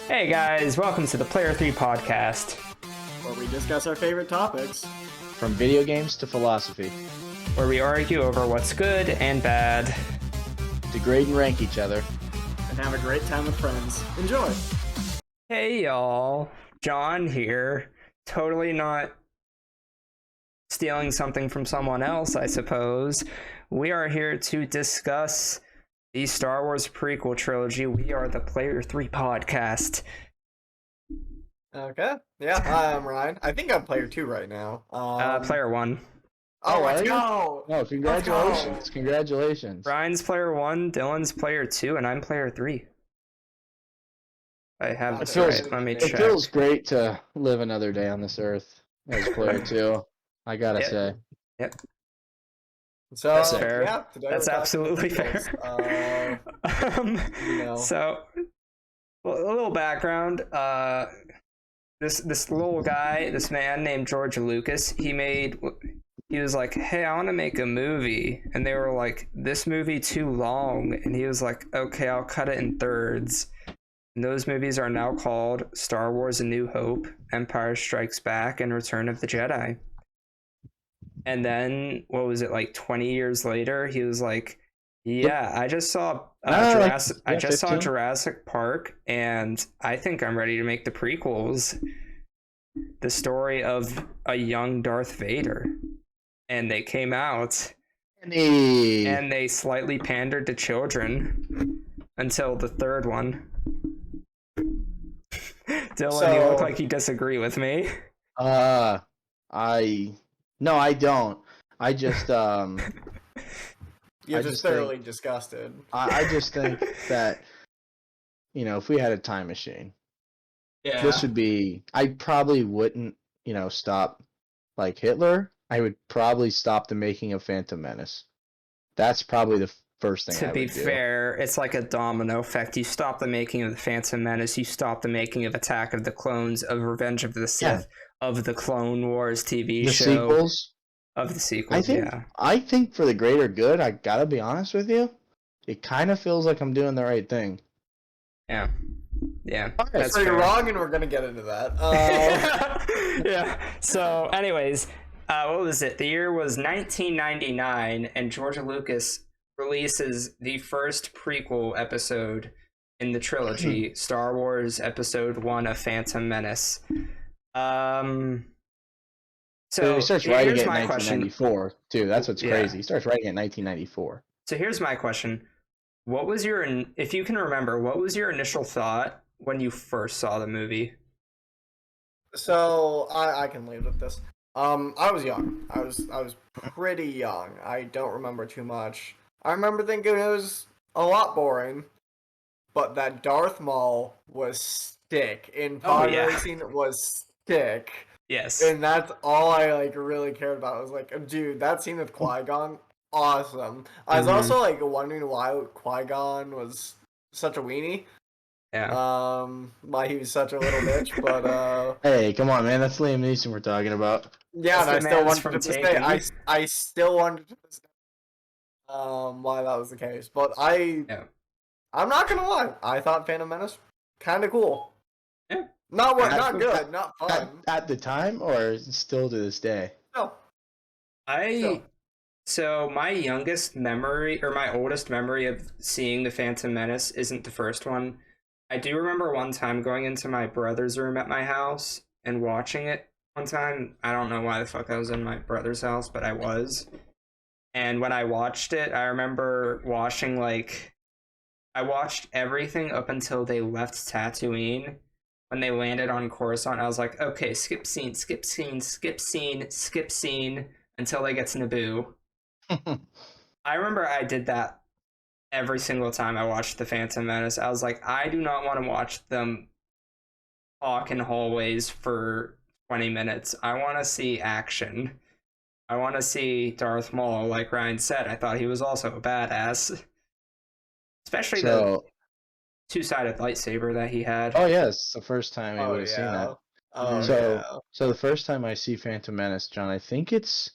Hey guys, welcome to the Player 3 podcast, where we discuss our favorite topics. From video games to philosophy. where we argue over what's good and bad. Degrade and rank each other. And have a great time with friends. Enjoy! Hey y'all, John here. Totally not stealing something from someone else, I suppose. We are here to discuss the Star Wars prequel trilogy. We are the Player 3 podcast. Okay. Yeah, hi, I'm Ryan. I think I'm player 2 right now. Player 1. Oh, let's are you? go! Oh, congratulations. Congratulations. Ryan's player 1, Dylan's player 2, and I'm player 3. I have this right. Let me check. It feels great to live another day on this earth as player 2. I gotta say. Yep. So, That's fair. Yeah, today That's we're absolutely fair. So, well, a little background. This little guy, this man named George Lucas, he was like, hey, I want to make a movie. And they were like, this movie too long. And he was like, okay, I'll cut it in thirds. And those movies are now called Star Wars: A New Hope, Empire Strikes Back, and Return of the Jedi. And then, what was it, like 20 years later, he was like, yeah, I just saw Jurassic Park, and I think I'm ready to make the prequels. The story of a young Darth Vader. And they came out, and they slightly pandered to children until the third one. Dylan, you look like you disagree with me. No, I don't. I just You're just thoroughly disgusted. I just think that, if we had a time machine, Yeah. this would be. I probably wouldn't, stop like Hitler. I would probably stop the making of Phantom Menace. That's probably the first thing I would do. To be fair, it's like a domino effect. You stop the making of the Phantom Menace, you stop the making of Attack of the Clones, of Revenge of the Sith, of the Clone Wars TV show. The sequels? Of the sequels, I think for the greater good, I gotta be honest with you, it kind of feels like I'm doing the right thing. Yeah. So you're wrong, and we're gonna get into that. Yeah. So, anyways, what was it? The year was 1999, and George Lucas releases the first prequel episode in the trilogy, Star Wars Episode 1: A Phantom Menace. So he starts writing it in my 1994, too. That's what's crazy. He starts writing it in 1994. So here's my question. What was if you can remember, what was your initial thought when you first saw the movie? So, I can lead with this. I was young. I was pretty young. I don't remember too much. I remember thinking it was a lot boring, but that Darth Maul was sick. In pod racing, it was sick. Yes. And that's all I really cared about. I was like, dude, that scene with Qui-Gon, awesome. I was also wondering why Qui-Gon was such a weenie. Yeah. Why he was such a little bitch, but Hey, come on, man. That's Liam Neeson we're talking about. Yeah, and I still wanted to stay. I still wanted to stay. Why that was the case, but I'm not gonna lie. I thought Phantom Menace kind of cool. Yeah. Not good, not fun. At the time, or still to this day? No. So my youngest memory, or my oldest memory of seeing the Phantom Menace isn't the first one. I do remember one time going into my brother's room at my house and watching it one time. I don't know why the fuck I was in my brother's house, but I was. And when I watched it, I remember I watched everything up until they left Tatooine. When they landed on Coruscant, I was like, okay, skip scene, until they get to Naboo. I remember I did that every single time I watched The Phantom Menace. I was like, I do not want to watch them talk in hallways for 20 minutes. I want to see action. I want to see Darth Maul, like Ryan said. I thought he was also a badass. Especially the two-sided lightsaber that he had. Oh, yes. The first time I would have seen that. So the first time I see Phantom Menace, John, I think it's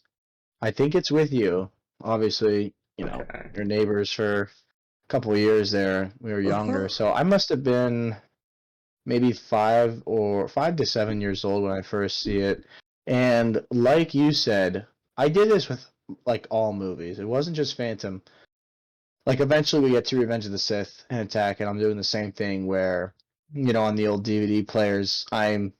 with you. Obviously, your neighbors for a couple of years there. We were younger. So I must have been maybe 5 to 7 years old when I first see it. And like you said, I did this with like all movies. It wasn't just Phantom. Like eventually we get to Revenge of the Sith and Attack, and I'm doing the same thing where, on the old DVD players, I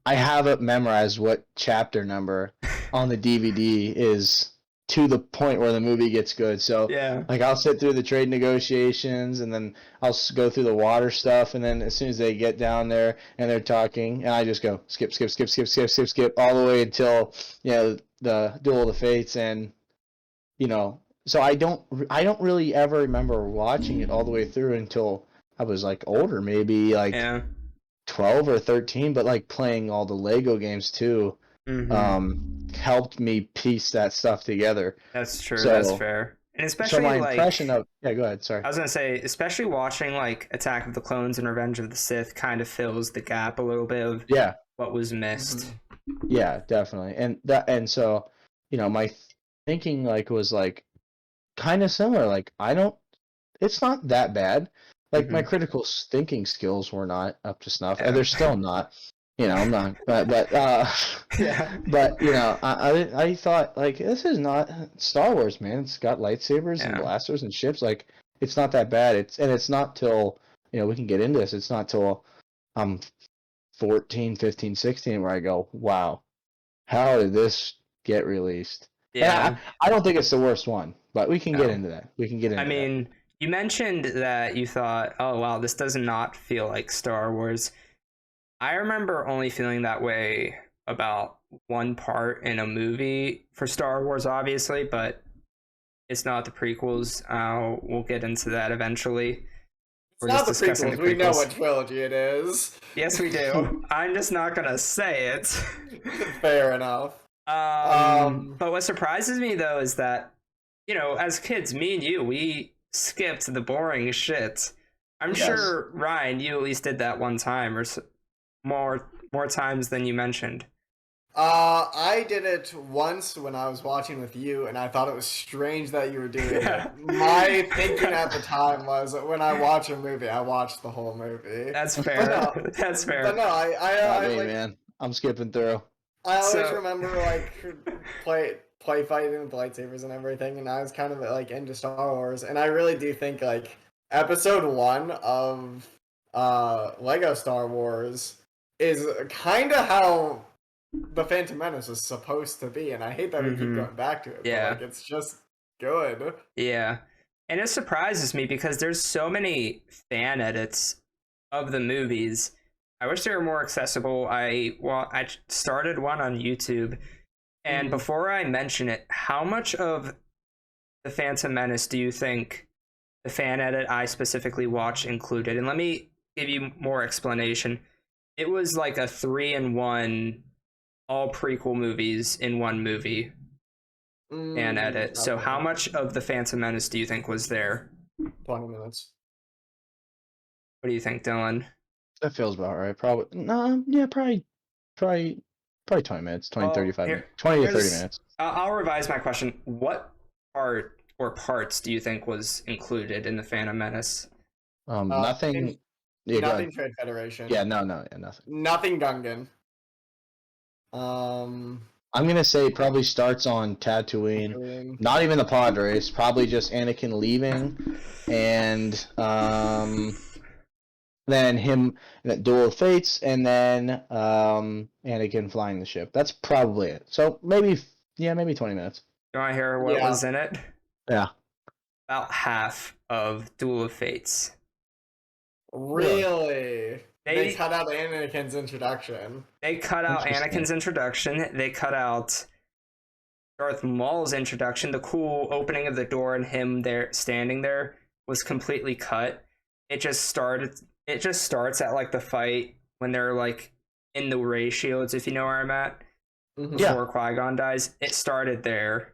have it memorized what chapter number on the DVD is to the point where the movie gets good. So like I'll sit through the trade negotiations, and then I'll go through the water stuff, and then as soon as they get down there and they're talking, and I just go skip all the way until the Duel of the Fates, and so I don't really ever remember watching it all the way through until I was like older, maybe like 12 or 13, but like playing all the Lego games too helped me piece that stuff together. That's true. That's fair. And especially my impression of go ahead. Sorry. I was gonna say, especially watching like Attack of the Clones and Revenge of the Sith kind of fills the gap a little bit of what was missed. Yeah, definitely. And so my thinking like was like kind of similar. Like it's not that bad. Like my critical thinking skills were not up to snuff, and they're still not. I'm not. But But I thought like this is not Star Wars, man. It's got lightsabers and blasters and ships. Like it's not that bad. It's not till we can get into this. It's not till I'm 14, 15, 16 where I go, wow, how did this get released? Yeah, I don't think it's the worst one, but we can get into that. I mean, you mentioned that you thought, oh wow, this does not feel like Star Wars. I remember only feeling that way about one part in a movie for Star Wars, obviously, but it's not the prequels. We'll get into that eventually. We're not just discussing the prequels. We know what trilogy it is. Yes, we do. I'm just not gonna say it. Fair enough. But what surprises me though is that, as kids, me and you, we skipped the boring shit. I'm sure, Ryan, you at least did that one time or more times than you mentioned. I did it once when I was watching with you, and I thought it was strange that you were doing it. My thinking at the time was that when I watch a movie, I watch the whole movie. That's fair. That's fair. But no, I man. I'm skipping through. I always remember like play fighting with lightsabers and everything, and I was kind of like into Star Wars, and I really do think like episode 1 of Lego Star Wars is kind of how the Phantom Menace is supposed to be, and I hate that we keep going back to it. Yeah, but, like, it's just good. Yeah, and it surprises me because there's so many fan edits of the movies. I wish they were more accessible. I started one on YouTube, and before I mention it, how much of the Phantom Menace do you think the fan edit I specifically watched included? And let me give you more explanation. It was like a 3-in-1, all prequel movies in one movie fan edit. So how much of the Phantom Menace do you think was there? 20 minutes. What do you think, Dylan? That feels about right. Probably 20 minutes, 35 minutes. 20 to 30 minutes. I'll revise my question. What part or parts do you think was included in the Phantom Menace? Nothing. Nothing Trade Federation. Yeah, nothing. Nothing Gungan. I'm gonna say it probably starts on Tatooine. Not even the pod race. Probably just Anakin leaving, and then him that Duel of Fates, and then Anakin flying the ship. That's probably it. So maybe 20 minutes. Do I hear what was in it? Yeah. About half of Duel of Fates. Really? They cut out Anakin's introduction. They cut out Anakin's introduction. They cut out Darth Maul's introduction. The cool opening of the door and him there standing there was completely cut. It just starts at like the fight when they're like in the ray shields, if you know where I'm at. Before Qui-Gon dies. It started there.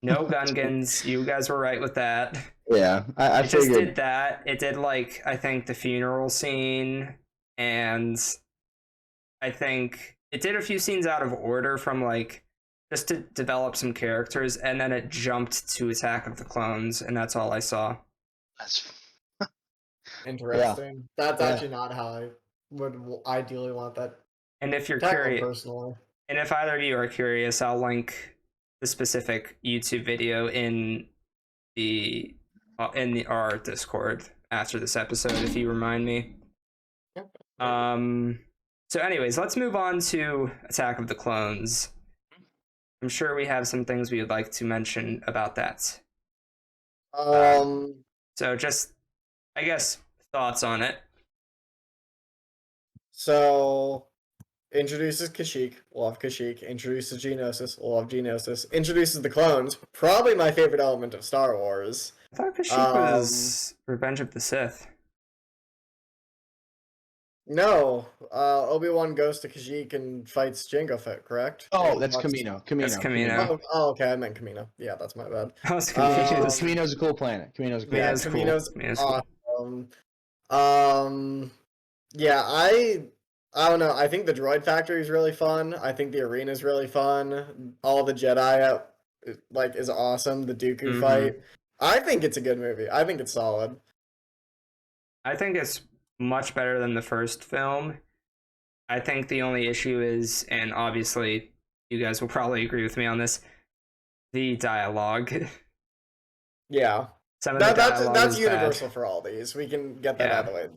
No Gungans. You guys were right with that. Yeah, I figured. Just did that. It did like I think the funeral scene, and I think it did a few scenes out of order from like just to develop some characters, and then it jumped to Attack of the Clones, and that's all I saw. That's interesting. That's actually not how I would ideally want that And if you're tackled curious, personally. and if either of you are curious, I'll link the specific YouTube video in our Discord after this episode if you remind me. Yep. So anyways, let's move on to Attack of the Clones. I'm sure we have some things we would like to mention about that. So just, I guess, thoughts on it. So, introduces Kashyyyk, love Kashyyyk. Introduces Geonosis, love Geonosis. Introduces the clones, probably my favorite element of Star Wars. I thought Kashyyyk was Revenge of the Sith. No, Obi-Wan goes to Kashyyyk and fights Jango Fett, correct? Oh, that's Kamino. That's Kamino. Oh, okay, I meant Kamino. Yeah, that's my bad. I was confused. Kamino's a cool planet. Kamino's a cool Kamino's planet. cool. Kamino's Kamino's awesome. Yeah, I don't know. I think the droid factory is really fun. I think the arena is really fun. All the Jedi is awesome. The Dooku fight. I think it's a good movie. I think it's solid. I think it's much better than the first film. I think the only issue is, and obviously you guys will probably agree with me on this, the dialogue. Yeah. That's universal for all these. We can get that out of the way.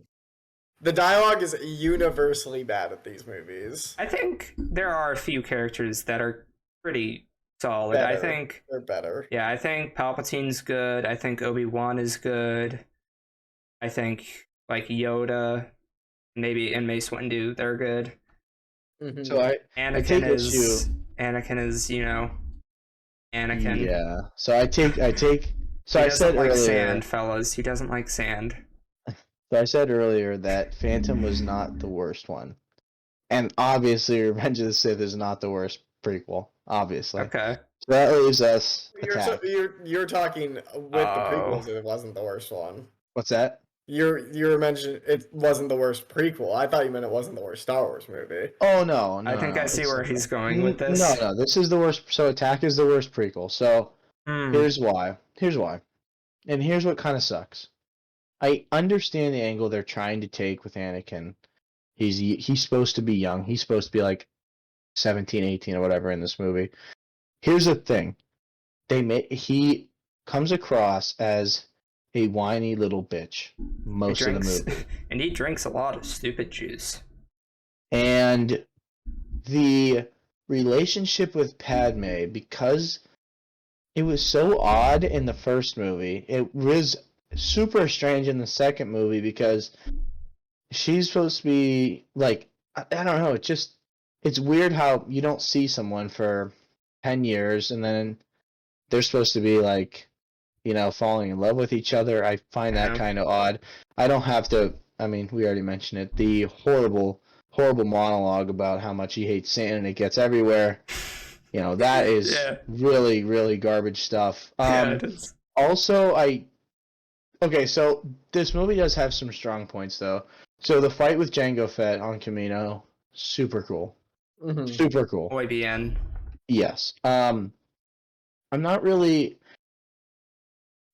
The dialogue is universally bad at these movies. I think there are a few characters that are pretty solid. I think they're better. Yeah, I think Palpatine's good. I think Obi-Wan is good. I think like Yoda, maybe, and Mace Windu, they're good. So Anakin is Anakin. Yeah. So I said like earlier, sand, fellas. He doesn't like sand. So I said earlier that Phantom was not the worst one, and obviously Revenge of the Sith is not the worst prequel. Obviously. Okay. So that leaves us. You're talking with the prequels. It wasn't the worst one. What's that? You're mentioning it wasn't the worst prequel. I thought you meant it wasn't the worst Star Wars movie. Oh no! I think I see where he's going with this. No, this is the worst. So Attack is the worst prequel. So here's why. And here's what kind of sucks. I understand the angle they're trying to take with Anakin. He's supposed to be young. He's supposed to be like 17, 18 or whatever in this movie. Here's the thing. He comes across as a whiny little bitch most of the movie. And he drinks a lot of stupid juice. And the relationship with Padme, because it was so odd in the first movie, it was super strange in the second movie because she's supposed to be like, I don't know, it's weird how you don't see someone for 10 years and then they're supposed to be like, falling in love with each other. I find that kind of odd. I don't have to, we already mentioned it, the horrible monologue about how much he hates sand and it gets everywhere. That is really, really garbage stuff. It is. Also, so this movie does have some strong points, though. So the fight with Jango Fett on Kamino, super cool. Super cool. Boy, BN. Yes. I'm not really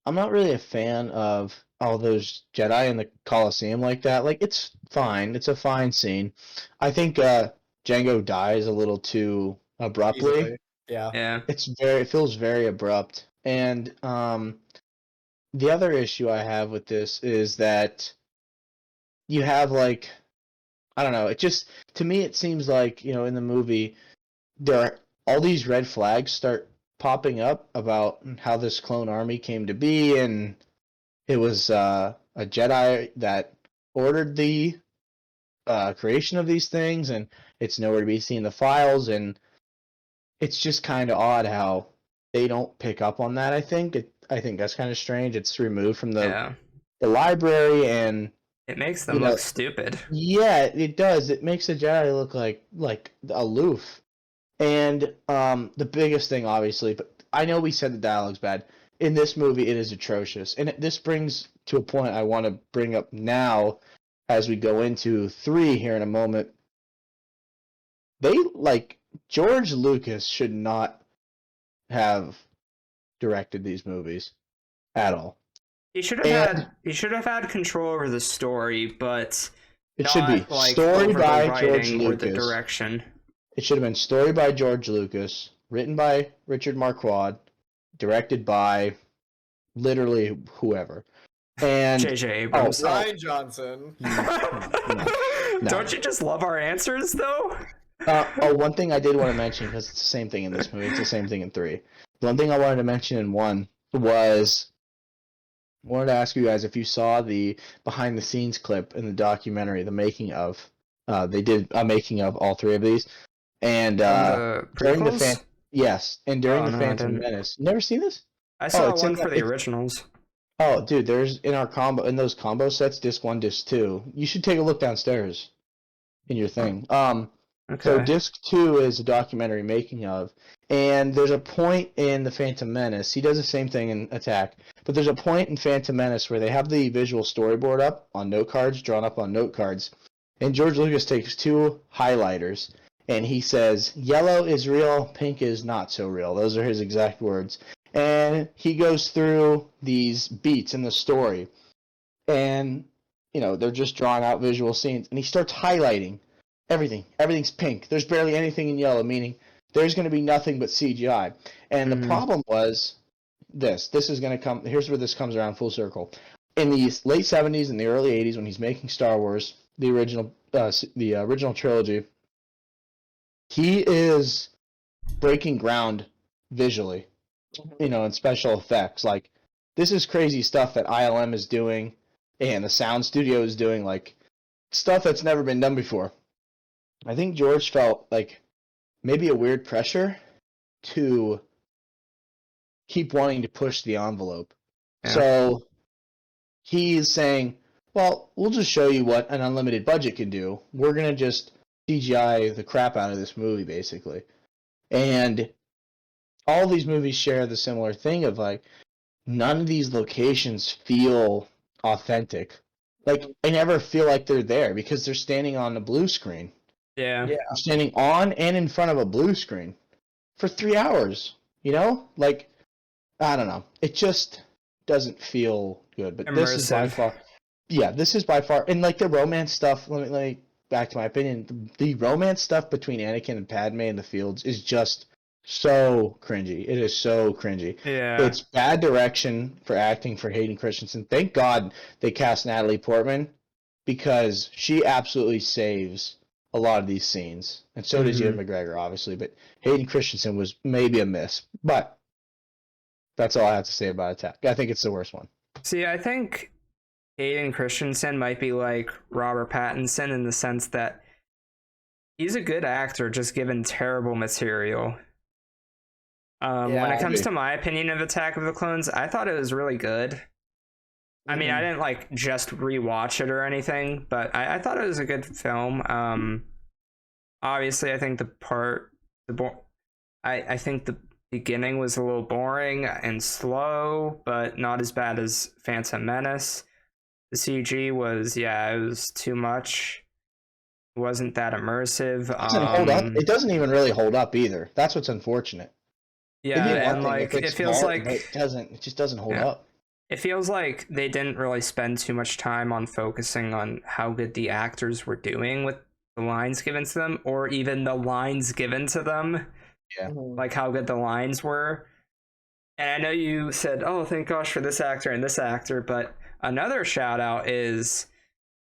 a fan of all those Jedi in the Colosseum like that. Like, it's fine. It's a fine scene. I think Jango dies a little too abruptly. Easily. Yeah. It feels very abrupt. And the other issue I have with this is that you have I don't know, to me it seems like, in the movie there are all these red flags start popping up about how this clone army came to be, and it was a Jedi that ordered the creation of these things, and it's nowhere to be seen in the files, and it's just kind of odd how they don't pick up on that. I think that's kind of strange. It's removed from the library, and it makes them look stupid. Yeah, it does. It makes the Jedi look like aloof. And the biggest thing, obviously, but I know we said the dialogue's bad. In this movie, it is atrocious. And this brings to a point I want to bring up now as we go into 3 here in a moment. George Lucas should not have directed these movies at all. He should have had control over the story, but It should be like story over by the George writing or the Lucas. direction. It should have been story by George Lucas, written by Richard Marquand, directed by literally whoever. And J.J. Abrams. Ryan Johnson. No. Don't you just love our answers though? One thing I did want to mention, because it's the same thing in this movie, it's the same thing in 3. One thing I wanted to mention in 1 was, I wanted to ask you guys if you saw the behind the scenes clip in the documentary, the making of. They did a making of all 3 of these, and The during the prequels? during Oh, the no, I Phantom didn't. Menace. You never seen this? I saw it's one in for the originals. Oh, dude, there's in those combo sets, disc 1, disc 2. You should take a look downstairs in your thing. So Okay. disc 2 is a documentary making of, and there's a point in the Phantom Menace. He does the same thing in Attack, but there's a point in Phantom Menace where they have the visual storyboard up on note cards, drawn up on note cards, and George Lucas takes 2 highlighters, and he says, "Yellow is real, pink is not so real." Those are his exact words. And he goes through these beats in the story, and they're just drawing out visual scenes, and he starts highlighting everything. Everything's pink. There's barely anything in yellow, meaning there's going to be nothing but CGI. And the problem was this is going to come, here's where this comes around full circle. In the late 70s and the early 80s, when he's making Star Wars, the original trilogy, he is breaking ground visually, in special effects. Like, this is crazy stuff that ILM is doing and the sound studio is doing, like stuff that's never been done before. I think George felt like maybe a weird pressure to keep wanting to push the envelope. Yeah. So he's saying, well, we'll just show you what an unlimited budget can do. We're going to just CGI the crap out of this movie, basically. And all these movies share the similar thing of, like, none of these locations feel authentic. Like, I never feel like they're there because they're standing on a blue screen. Yeah. They're standing on and in front of a blue screen for 3 hours. Like, I don't know. It just doesn't feel good. But this is by far, and like the romance stuff. Let me back to my opinion. The romance stuff between Anakin and Padme in the fields is just so cringy. It is so cringy. Yeah. It's bad direction for acting for Hayden Christensen. Thank God they cast Natalie Portman, because she absolutely saves a lot of these scenes. And so does Ewan McGregor, obviously. But Hayden Christensen was maybe a miss. But that's all I have to say about Attack. I think it's the worst one. See, I think Hayden Christensen might be like Robert Pattinson in the sense that he's a good actor just given terrible material. When it comes to my opinion of Attack of the Clones, I thought it was really good. I mean, I didn't like just rewatch it or anything, but I thought it was a good film. Obviously, I think I think the beginning was a little boring and slow, but not as bad as Phantom Menace. The CG was, it was too much. It wasn't that immersive. It doesn't hold up. It doesn't even really hold up either. That's what's unfortunate. Yeah, and like it feels like it just doesn't hold up. It feels like they didn't really spend too much time on focusing on how good the actors were doing with the lines given to them, or even the lines given to them. Yeah. Like how good the lines were. And I know you said, oh, thank gosh for this actor and this actor, but another shout out is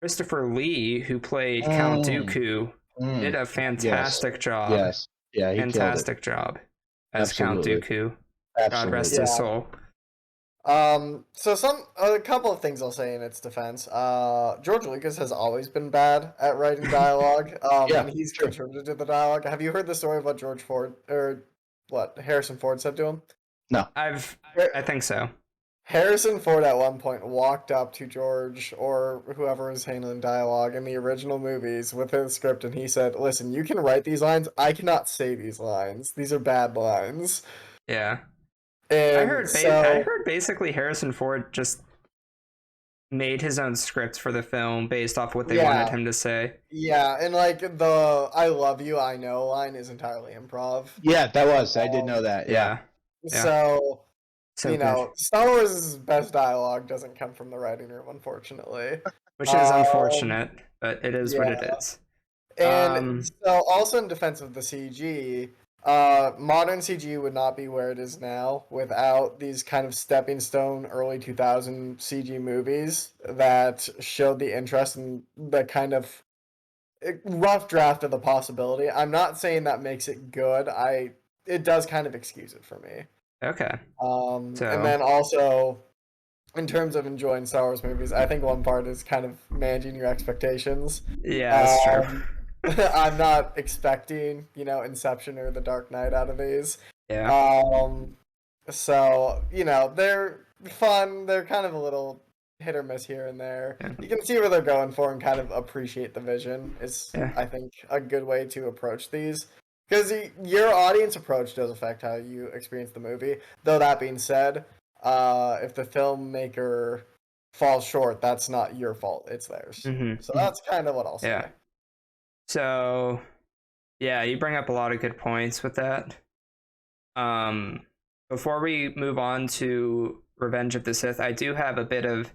Christopher Lee, who played Count Dooku, did a fantastic job. Yes. Yeah, he fantastic job as Absolutely. Count Dooku. Absolutely. God rest his soul. So a couple of things I'll say in its defense. George Lucas has always been bad at writing dialogue. And he's contributed to the dialogue. Have you heard the story of what Harrison Ford said to him? No. I think so. Harrison Ford at one point walked up to George or whoever was handling dialogue in the original movies with his script, and he said, "Listen, you can write these lines. I cannot say these lines. These are bad lines." Yeah. And I heard basically Harrison Ford just made his own script for the film based off what they wanted him to say. Yeah, and like the "I love you, I know" line is entirely improv. Yeah, that was. I did know that. Yeah. So So Star Wars' best dialogue doesn't come from the writing room, unfortunately. Which is unfortunate. but it is what it is. And so, also in defense of the CG, modern CG would not be where it is now without these kind of stepping stone early 2000 CG movies that showed the interest in the kind of rough draft of the possibility. I'm not saying that makes it good. It does kind of excuse it for me. Okay. And then also, in terms of enjoying Star Wars movies, I think one part is kind of managing your expectations. Yeah, that's true. I'm not expecting, Inception or The Dark Knight out of these. Yeah. So, they're fun. They're kind of a little hit or miss here and there. Yeah. You can see where they're going for and kind of appreciate the vision. Is, Yeah. I think, a good way to approach these. Because your audience approach does affect how you experience the movie. Though that being said, if the filmmaker falls short, that's not your fault. It's theirs. Mm-hmm. So that's kind of what I'll say. Yeah. So, yeah, you bring up a lot of good points with that. Before we move on to Revenge of the Sith, I do have a bit of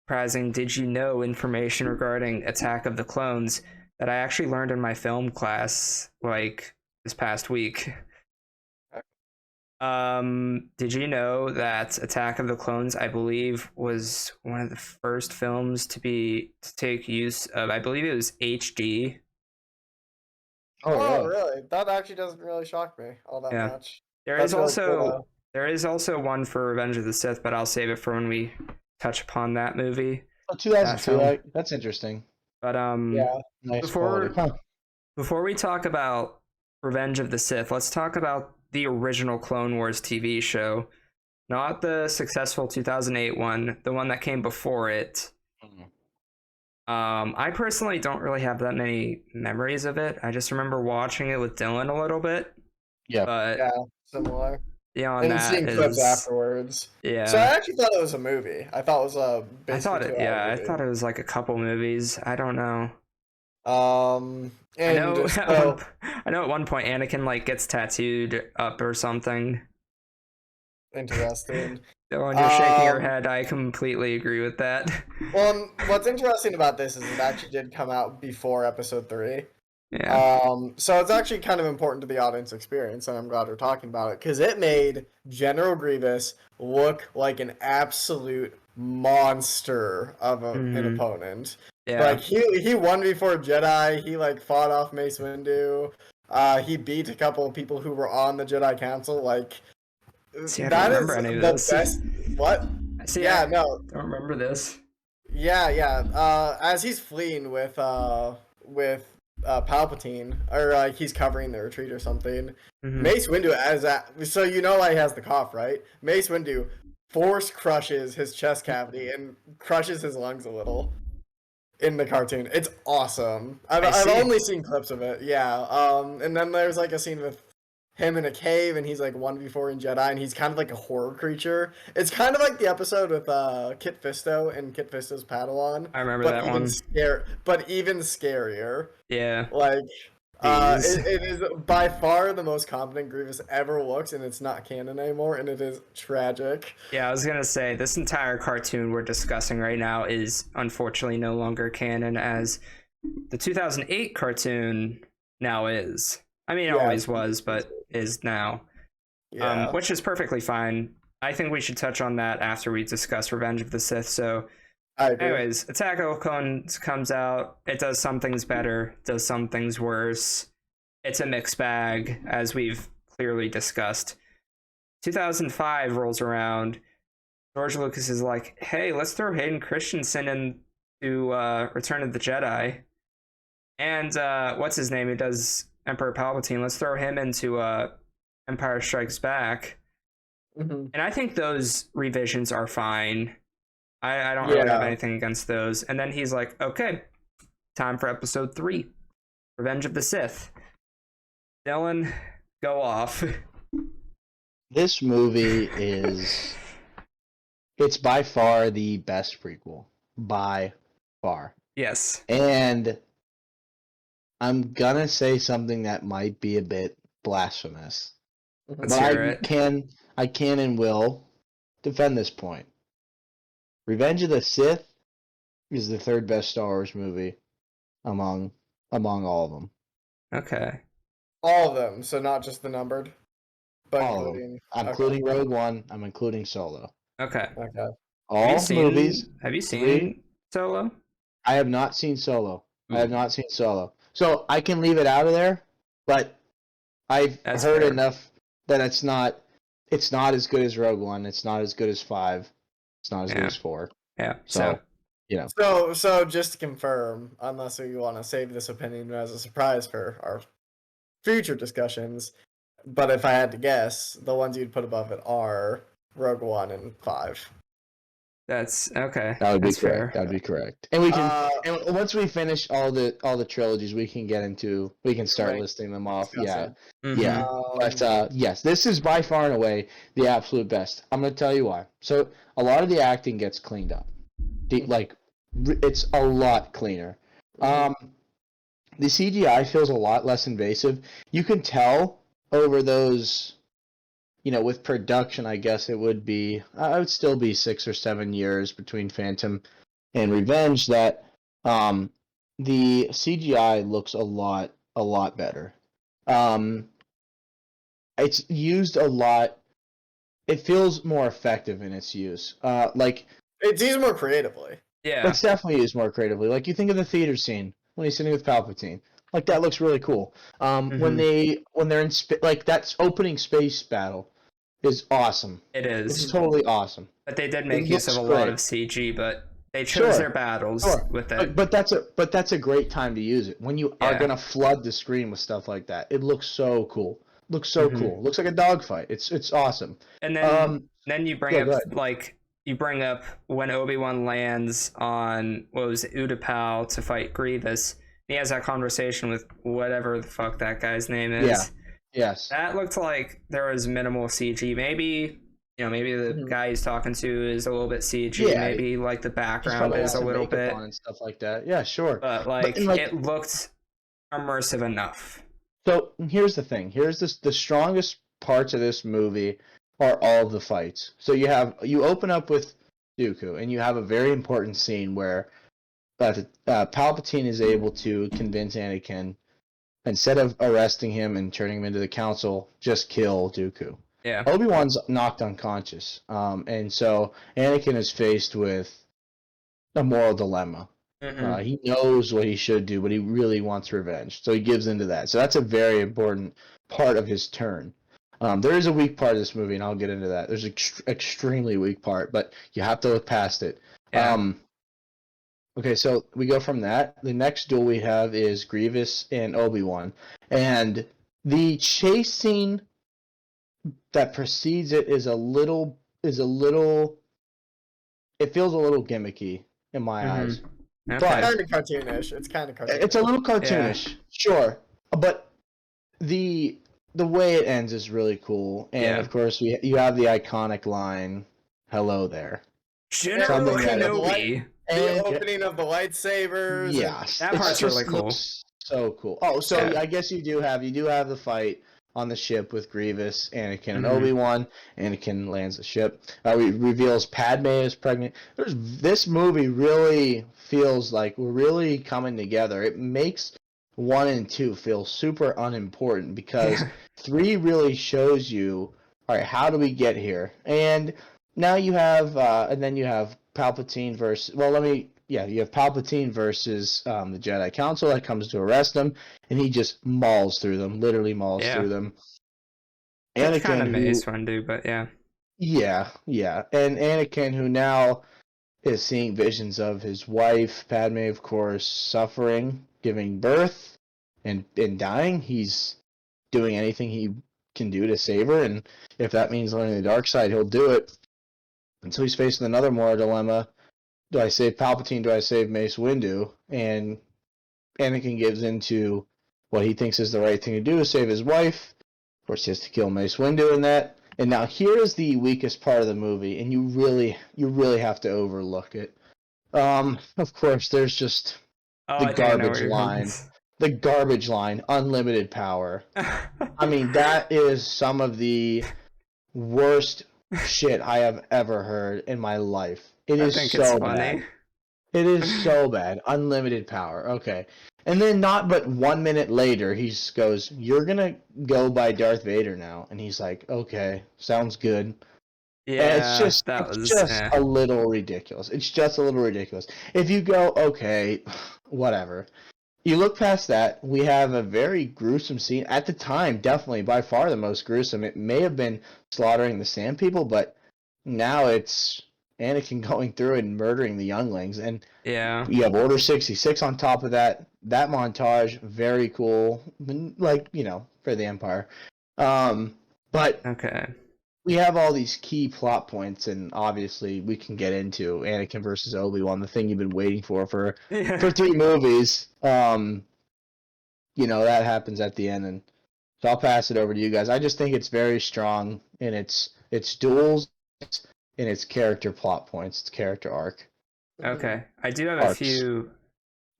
surprising did you know information regarding Attack of the Clones that I actually learned in my film class like this past week. Did you know that Attack of the Clones, I believe, was one of the first films to take use of, I believe it was HD. Oh, really? That actually doesn't really shock me all that much. There is also one for Revenge of the Sith, but I'll save it for when we touch upon that movie. Oh, 2002. That's interesting. But yeah, nice before we talk about Revenge of the Sith, let's talk about the original Clone Wars TV show, not the successful 2008 one, the one that came before it. I personally don't really have that many memories of it. I just remember watching it with Dylan a little bit. But similar. Beyond and seeing clips afterwards. Yeah. So I actually thought it was a movie. I thought it was a. I thought it was like a couple movies. I don't know. I know at one point Anakin like gets tattooed up or something. Interesting. When you're shaking your head, I completely agree with that. Well, what's interesting about this is it actually did come out before episode 3. Yeah. So it's actually kind of important to the audience experience, and I'm glad we're talking about it, because it made General Grievous look like an absolute monster of an opponent. Yeah. Like he won before Jedi. He like fought off Mace Windu. He beat a couple of people who were on the Jedi Council. Like that is the best. What? I don't remember this. Yeah. As he's fleeing with Palpatine, or like he's covering the retreat or something. Mace Windu so he has the cough, right? Mace Windu force crushes his chest cavity and crushes his lungs a little in the cartoon. It's awesome. I've only seen clips of it. Yeah. And then there's like a scene with him in a cave, and he's like 1v4 in Jedi, and he's kind of like a horror creature. It's kind of like the episode with Kit Fisto and Kit Fisto's Padawan. I remember that one. But even scarier. Yeah. Like, it is by far the most competent Grievous ever looks, and it's not canon anymore, and it is tragic. Yeah, I was gonna say, this entire cartoon we're discussing right now is unfortunately no longer canon, as the 2008 cartoon now is. I mean, it always was, but is now. Yeah. Which is perfectly fine. I think we should touch on that after we discuss Revenge of the Sith. So, anyways, Attack of the Clones comes out. It does some things better, does some things worse. It's a mixed bag, as we've clearly discussed. 2005 rolls around. George Lucas is like, hey, let's throw Hayden Christensen into Return of the Jedi. And what's his name? He does Emperor Palpatine. Let's throw him into Empire Strikes Back. And I think those revisions are fine. I don't really have anything against those. And then he's like, okay, time for episode 3, Revenge of the Sith. Dylan, go off. This movie it's by far the best prequel. By far. Yes. And I'm gonna say something that might be a bit blasphemous. Let's hear it. I can and will defend this point. Revenge of the Sith is the 3rd best Star Wars movie among all of them. Okay. All of them, so not just the numbered, but All of them. including. I'm Okay. including Rogue One. I'm including Solo. Okay. Okay. All movies. Have you Three. seen Solo? I have not seen Solo. I have Ooh. not seen Solo. So I can leave it out of there, but I've That's heard fair. enough that it's not as good as Rogue One. It's not as good as 5. It's not as good Yeah. as 4. Yeah. So, you know. So just to confirm, unless you want to save this opinion as a surprise for our future discussions, but if I had to guess, the ones you'd put above it are Rogue One and 5. That's okay. That would be That's correct. fair. That would be correct. And we can, Uh, and once we finish all the trilogies, we can start Right. listing them off. Yeah, Discussing. yeah. But yes, this is by far and away the absolute best. I'm gonna tell you why. So a lot of the acting gets cleaned up. It's a lot cleaner. The CGI feels a lot less invasive. You can tell over those. With production, I guess it would be. I would still be 6 or 7 years between Phantom and Revenge. That the CGI looks a lot better. It's used a lot. It feels more effective in its use. It's used more creatively. Yeah. It's definitely used more creatively. Like you think of the theater scene when he's sitting with Palpatine. Like that looks really cool. When they're in that opening space battle is awesome. It is. It's totally awesome. But they did make It use of looks a lot great. of CG, but they chose their battles with it. But that's a great time to use it when you are gonna flood the screen with stuff like that. It looks so cool. Looks so cool. Looks like a dogfight. It's awesome. And then you bring go up ahead. when Obi-Wan lands on what was it, Utapau to fight Grievous. He has that conversation with whatever the fuck that guy's name is. Yeah. Yes. That looked like there was minimal CG. Maybe the guy he's talking to is a little bit CG. Yeah, maybe like the background is a little bit and stuff like that. Yeah, sure. But it looked immersive enough. So here's the thing. Here's the strongest parts of this movie are all the fights. So you open up with Dooku, and you have a very important scene where Palpatine is able to convince Anakin, instead of arresting him and turning him into the council, just kill Dooku. Yeah. Obi-Wan's knocked unconscious, and so Anakin is faced with a moral dilemma. He knows what he should do, but he really wants revenge, so he gives into that. So that's a very important part of his turn. There is a weak part of this movie, and I'll get into that. There's an extremely weak part, but you have to look past it. Yeah. Okay, so we go from that. The next duel we have is Grievous and Obi-Wan, and the chase scene that precedes it is a little. It feels a little gimmicky in my eyes. Okay. But Kind of cartoonish. It's kind of cartoonish. it's a little cartoonish, sure, but the way it ends is really cool, and of course you have the iconic line, "Hello there." General Kenobi. The opening of the lightsabers. Yeah, that part's really cool. So cool. Oh, so I guess you do have the fight on the ship with Grievous, Anakin, and Obi-Wan. Anakin lands the ship. Reveals Padme is pregnant. This movie really feels like we're really coming together. It makes 1 and 2 feel super unimportant because 3 really shows you, all right, how do we get here? And now you have, and then you have Palpatine versus. You have Palpatine versus the Jedi Council that comes to arrest him, and he just mauls through them, literally mauls through them. Anakin, kind of Mace Windu, but yeah. Yeah, and Anakin, who now is seeing visions of his wife, Padme, of course, suffering, giving birth, and dying. He's doing anything he can do to save her, and if that means learning the dark side, he'll do it. Until he's facing another moral dilemma. Do I save Palpatine? Do I save Mace Windu? And Anakin gives into what he thinks is the right thing to do to save his wife. Of course, he has to kill Mace Windu in that. And now here's the weakest part of the movie, and you really have to overlook it. Of course, there's just the garbage line. The garbage line, unlimited power. I mean, that is some of the worst shit I have ever heard in my life. It is so bad. It is so bad. Unlimited power. Okay. And then not but 1 minute later, he just goes, "You're gonna go by Darth Vader now." And he's like, "Okay, sounds good." And Yeah, that it's was just a little ridiculous. It's just a little ridiculous. If you go, okay, whatever. You look past that, we have a very gruesome scene. At the time, definitely by far the most gruesome. It may have been slaughtering the Sand People, but now it's Anakin going through and murdering the younglings. And yeah. you have Order 66 on top of that. That montage, very cool. Like, for the Empire. But Okay. we have all these key plot points, and obviously we can get into Anakin versus Obi-Wan, the thing you've been waiting for 3 movies. That happens at the end, and so I'll pass it over to you guys. I just think it's very strong in its duels, in its character plot points, its character arc. Okay. I do have Arcs. a few.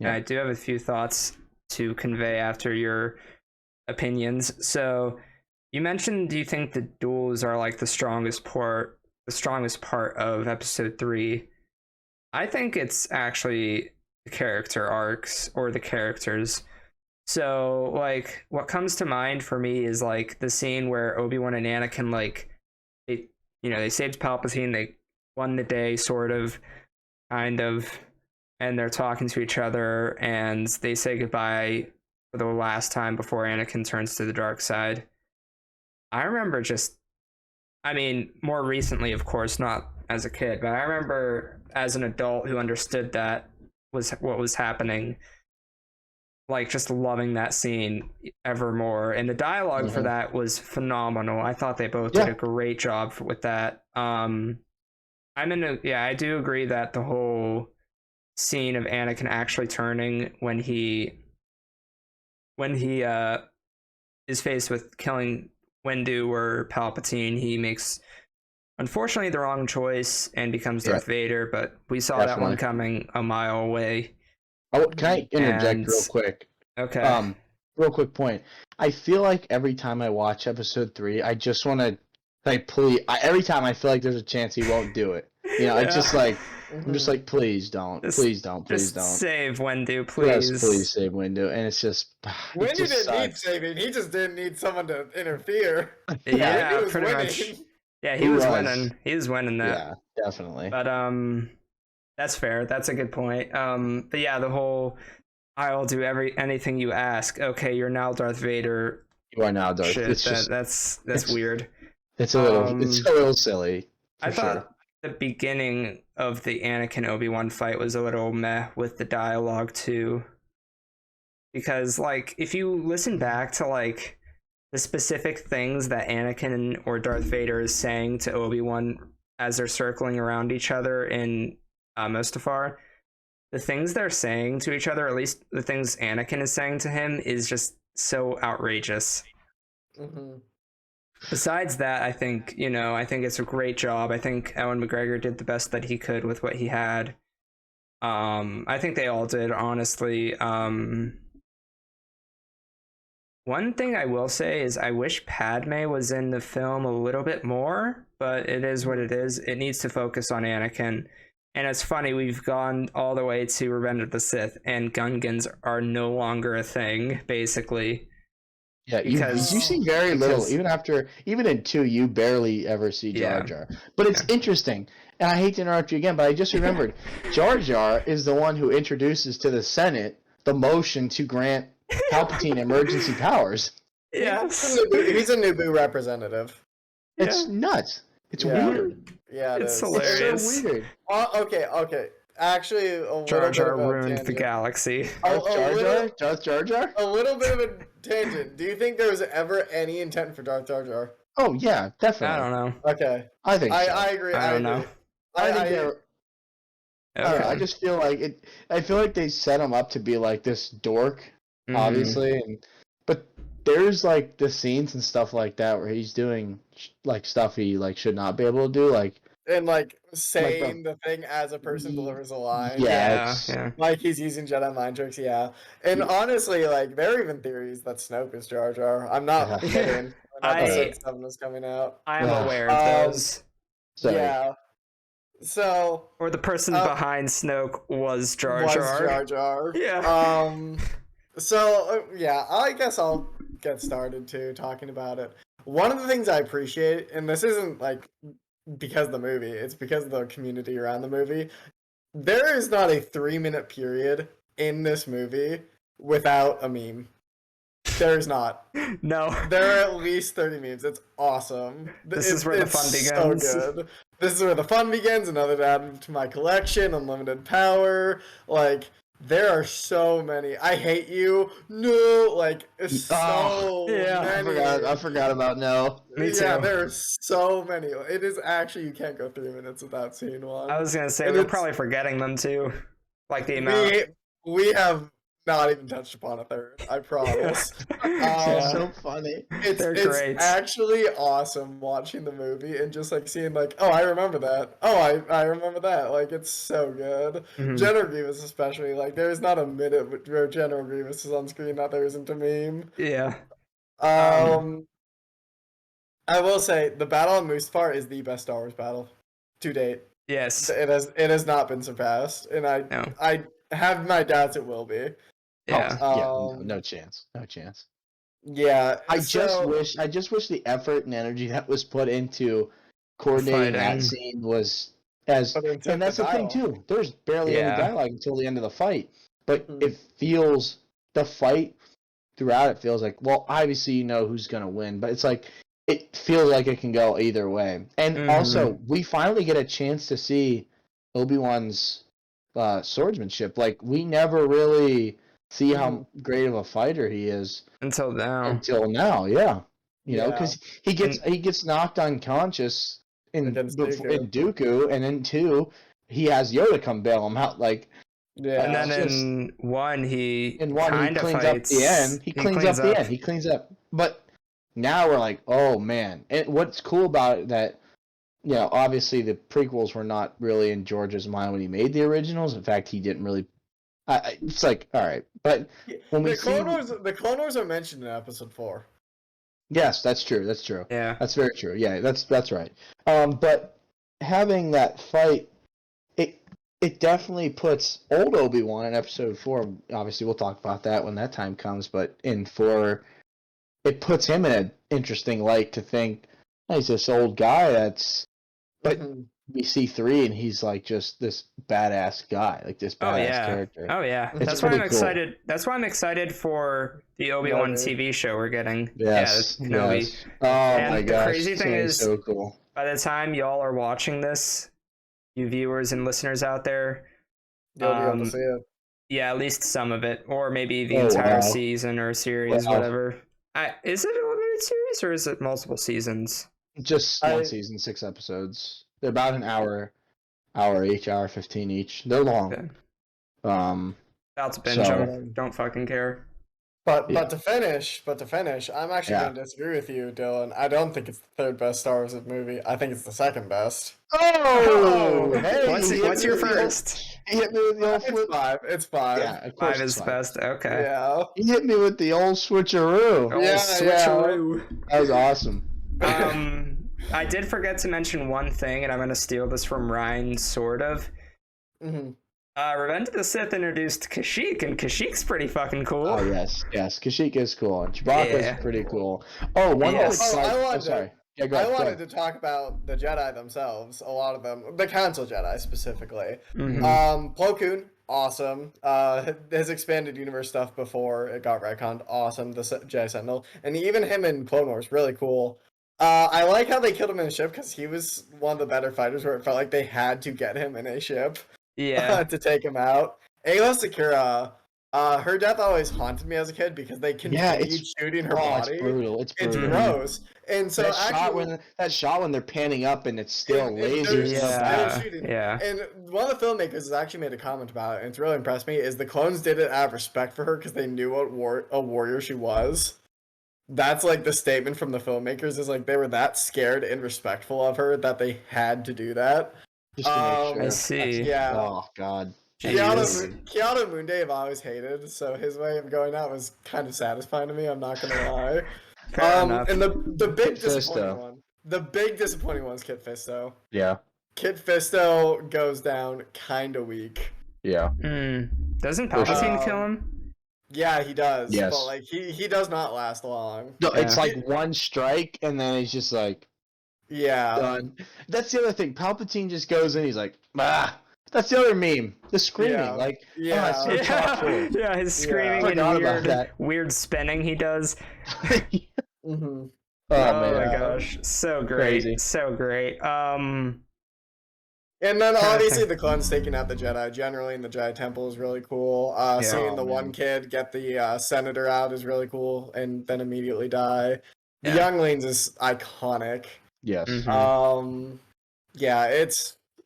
Yeah. I do have a few thoughts to convey after your opinions. So, you mentioned, do you think the duels are like the strongest part of episode 3? I think it's actually the character arcs or the characters. So, like, what comes to mind for me is like the scene where Obi-Wan and Anakin, like, they saved Palpatine, they won the day, sort of, kind of, and they're talking to each other, and they say goodbye for the last time before Anakin turns to the dark side. I remember more recently, of course, not as a kid, but I remember as an adult who understood that was what was happening, like just loving that scene ever more. And the dialogue for that was phenomenal. I thought they both did a great job with that. I do agree that the whole scene of Anakin actually turning when he is faced with killing Windu or Palpatine, he makes, unfortunately, the wrong choice and becomes Darth Vader, but we saw that one coming a mile away. Can I interject real quick? Okay. Real quick point. I feel like every time I watch episode 3, I just want to, like, please, every time I feel like there's a chance he won't do it. It's just like, I'm just like, please don't. Please don't. Save Windu, please. Yes, please save Windu. And it's just... Windu didn't need saving. He just didn't need someone to interfere. Yeah, pretty much. Yeah, he was winning. He was winning that. Yeah, definitely. But that's fair. That's a good point. But yeah, the whole "I'll do anything you ask." Okay, you're now Darth Vader. You are now Darth. Shit, that's weird. It's a little silly. I thought the beginning of the Anakin Obi-Wan fight was a little meh with the dialogue too, because like if you listen back to like the specific things that Anakin or Darth Vader is saying to Obi-Wan as they're circling around each other in Mustafar, the things they're saying to each other, at least the things Anakin is saying to him, is just so outrageous. Besides that, I think it's a great job. I think Ewan McGregor did the best that he could with what he had. I think they all did, honestly. One thing I will say is I wish Padme was in the film a little bit more, but it is what it is. It needs to focus on Anakin. And it's funny, we've gone all the way to Revenge of the Sith, and Gungans are no longer a thing, basically. Yeah, you see very little. Even in 2, you barely ever see Jar Jar. But it's interesting, and I hate to interrupt you again, but I just remembered, Jar Jar is the one who introduces to the Senate the motion to grant Palpatine emergency powers. Yes. He's a Naboo representative. It's nuts. It's weird. Yeah, it's hilarious. It's so weird. Okay. Actually, Jar Jar ruined the galaxy. Darth Jar Jar? A little bit of a tangent. Do you think there was ever any intent for Darth Jar Jar? Oh, yeah, definitely. I don't know. Okay. I think so. I agree. I don't know. I just feel like it. I feel like they set him up to be like this dork, obviously, but there's like the scenes and stuff like that where he's doing like stuff he like should not be able to do, like saying the thing as a person delivers a line. Yeah. Like he's using Jedi mind tricks. Yeah, and honestly, like there are even theories that Snoke is Jar Jar. I'm not kidding. Episode 7 is coming out. I am aware of those. Yeah. So, Or the person behind Snoke was Jar was Jar. Jar Jar. Yeah. Yeah, I guess I'll get started too talking about it. One of the things I appreciate, and this isn't like because of the movie, it's because of the community around the movie. There is not a 3-minute period in this movie without a meme. There's not. No. There are at least 30 memes. It's awesome. This is where the fun begins. So good. This is where the fun begins. Another to add to my collection. Unlimited power. Like, there are so many. I hate you. No. Like, so many. I forgot about no. Me too. Yeah, there are so many. It is actually, you can't go 3 minutes without seeing one. I was going to say, we're probably forgetting them too. Like the amount. We have not even touched upon a third, I promise. So funny. It's great. Actually awesome watching the movie and just like seeing like, oh, I remember that. Oh, I remember that. Like, it's so good. Mm-hmm. General Grievous especially, like, there's not a minute where General Grievous is on screen that there isn't a meme. Yeah. I will say the battle on Mustafar is the best Star Wars battle to date. Yes. It has not been surpassed, and I have my doubts it will be. Yeah. No chance. No chance. Yeah. I just wish the effort and energy that was put into coordinating that scene was as, and that's the thing too. There's barely any dialogue until the end of the fight, but it feels, the fight throughout it feels like, well, obviously you know who's gonna win, but it's like it feels like it can go either way. And also, we finally get a chance to see Obi-Wan's swordsmanship. Like, we never really see how great of a fighter he is until now. Yeah. You know, because he gets knocked unconscious in Dooku, and in 2, he has Yoda come bail him out. Like, and then in 1 he cleans up the end. He cleans up the end. He cleans up. But now we're like, oh man! And what's cool about it that, you know, obviously the prequels were not really in George's mind when he made the originals. In fact, he didn't really. It's like, all right, but when we the Clone Wars are mentioned in Episode 4. Yes, that's true. That's true. Yeah, that's very true. Yeah, that's right. But having that fight, it definitely puts old Obi-Wan in Episode 4. Obviously, we'll talk about that when that time comes. But in 4, it puts him in an interesting light to think, oh, he's this old guy that's, but. We see 3, and he's like just this badass guy, like this badass character. Oh yeah, that's why I'm excited. Cool. That's why I'm excited for the Obi-Wan TV show we're getting. Yes, Kenobi. Yes. Oh and my gosh, the crazy thing is, so cool. By the time y'all are watching this, you viewers and listeners out there, you'll be able to see it. Yeah, at least some of it, or maybe the entire season or series, whatever. Is it a limited series or is it multiple seasons? Just one season, 6 episodes. They're about an hour each, hour 15 each. They're long. Okay. About to binge them. Don't fucking care. But to finish, I'm actually going to disagree with you, Dylan. I don't think it's the 3rd best Star Wars movie. I think it's the 2nd best. Oh! Hey, what's your first? He hit me with the old flip. It's 5. Yeah, 5 is the best. Okay. Yeah. He hit me with the old switcheroo. Switcheroo. That was awesome. I did forget to mention one thing, and I'm going to steal this from Ryan, sort of. Mm-hmm. Revenge of the Sith introduced Kashyyyk, and Kashyyyk's pretty fucking cool. Oh, yes. Kashyyyk is cool, and Chewbacca's pretty cool. Oh, one more. I wanted to talk about the Jedi themselves, a lot of them. The Council Jedi, specifically. Mm-hmm. Plo Koon, awesome. His expanded universe stuff before it got retconned, awesome. The Jedi Sentinel. And even him in Clone Wars, really cool. I like how they killed him in a ship because he was one of the better fighters where it felt like they had to get him in a ship to take him out. Ayla Secura, her death always haunted me as a kid because they continued shooting her body. It's brutal. It's gross. And so that shot when they're panning up and it's still lasers. Yeah. And one of the filmmakers has actually made a comment about it, and it's really impressed me, is the clones did it out of respect for her because they knew what a warrior she was. That's like the statement from the filmmakers, is like they were that scared and respectful of her that they had to do that. Just to make sure. I see. Oh god. Keanu Moonday I've always hated, so his way of going out was kind of satisfying to me, I'm not gonna lie. And the big disappointing one. The big disappointing one is Kit Fisto. Yeah. Kit Fisto goes down kind of weak. Yeah. Doesn't For sure. Palpatine kill him? Yeah, he does. Yes. But like he does not last long. No, it's Yeah. like one strike, and then he's just like Yeah. done. That's the other thing. Palpatine just goes in. He's like, ah. That's the other meme. The screaming, Yeah. like, Yeah. oh, it's so thoughtful. Yeah, his screaming Forgot about and that. weird spinning he does. Mm-hmm. Oh, my man. gosh, so great, Crazy. so great. And then obviously the clones taking out the Jedi, generally in the Jedi Temple, is really cool. Seeing the one kid get the senator out is really cool, and then immediately die. The younglings is iconic. Yes. Yeah,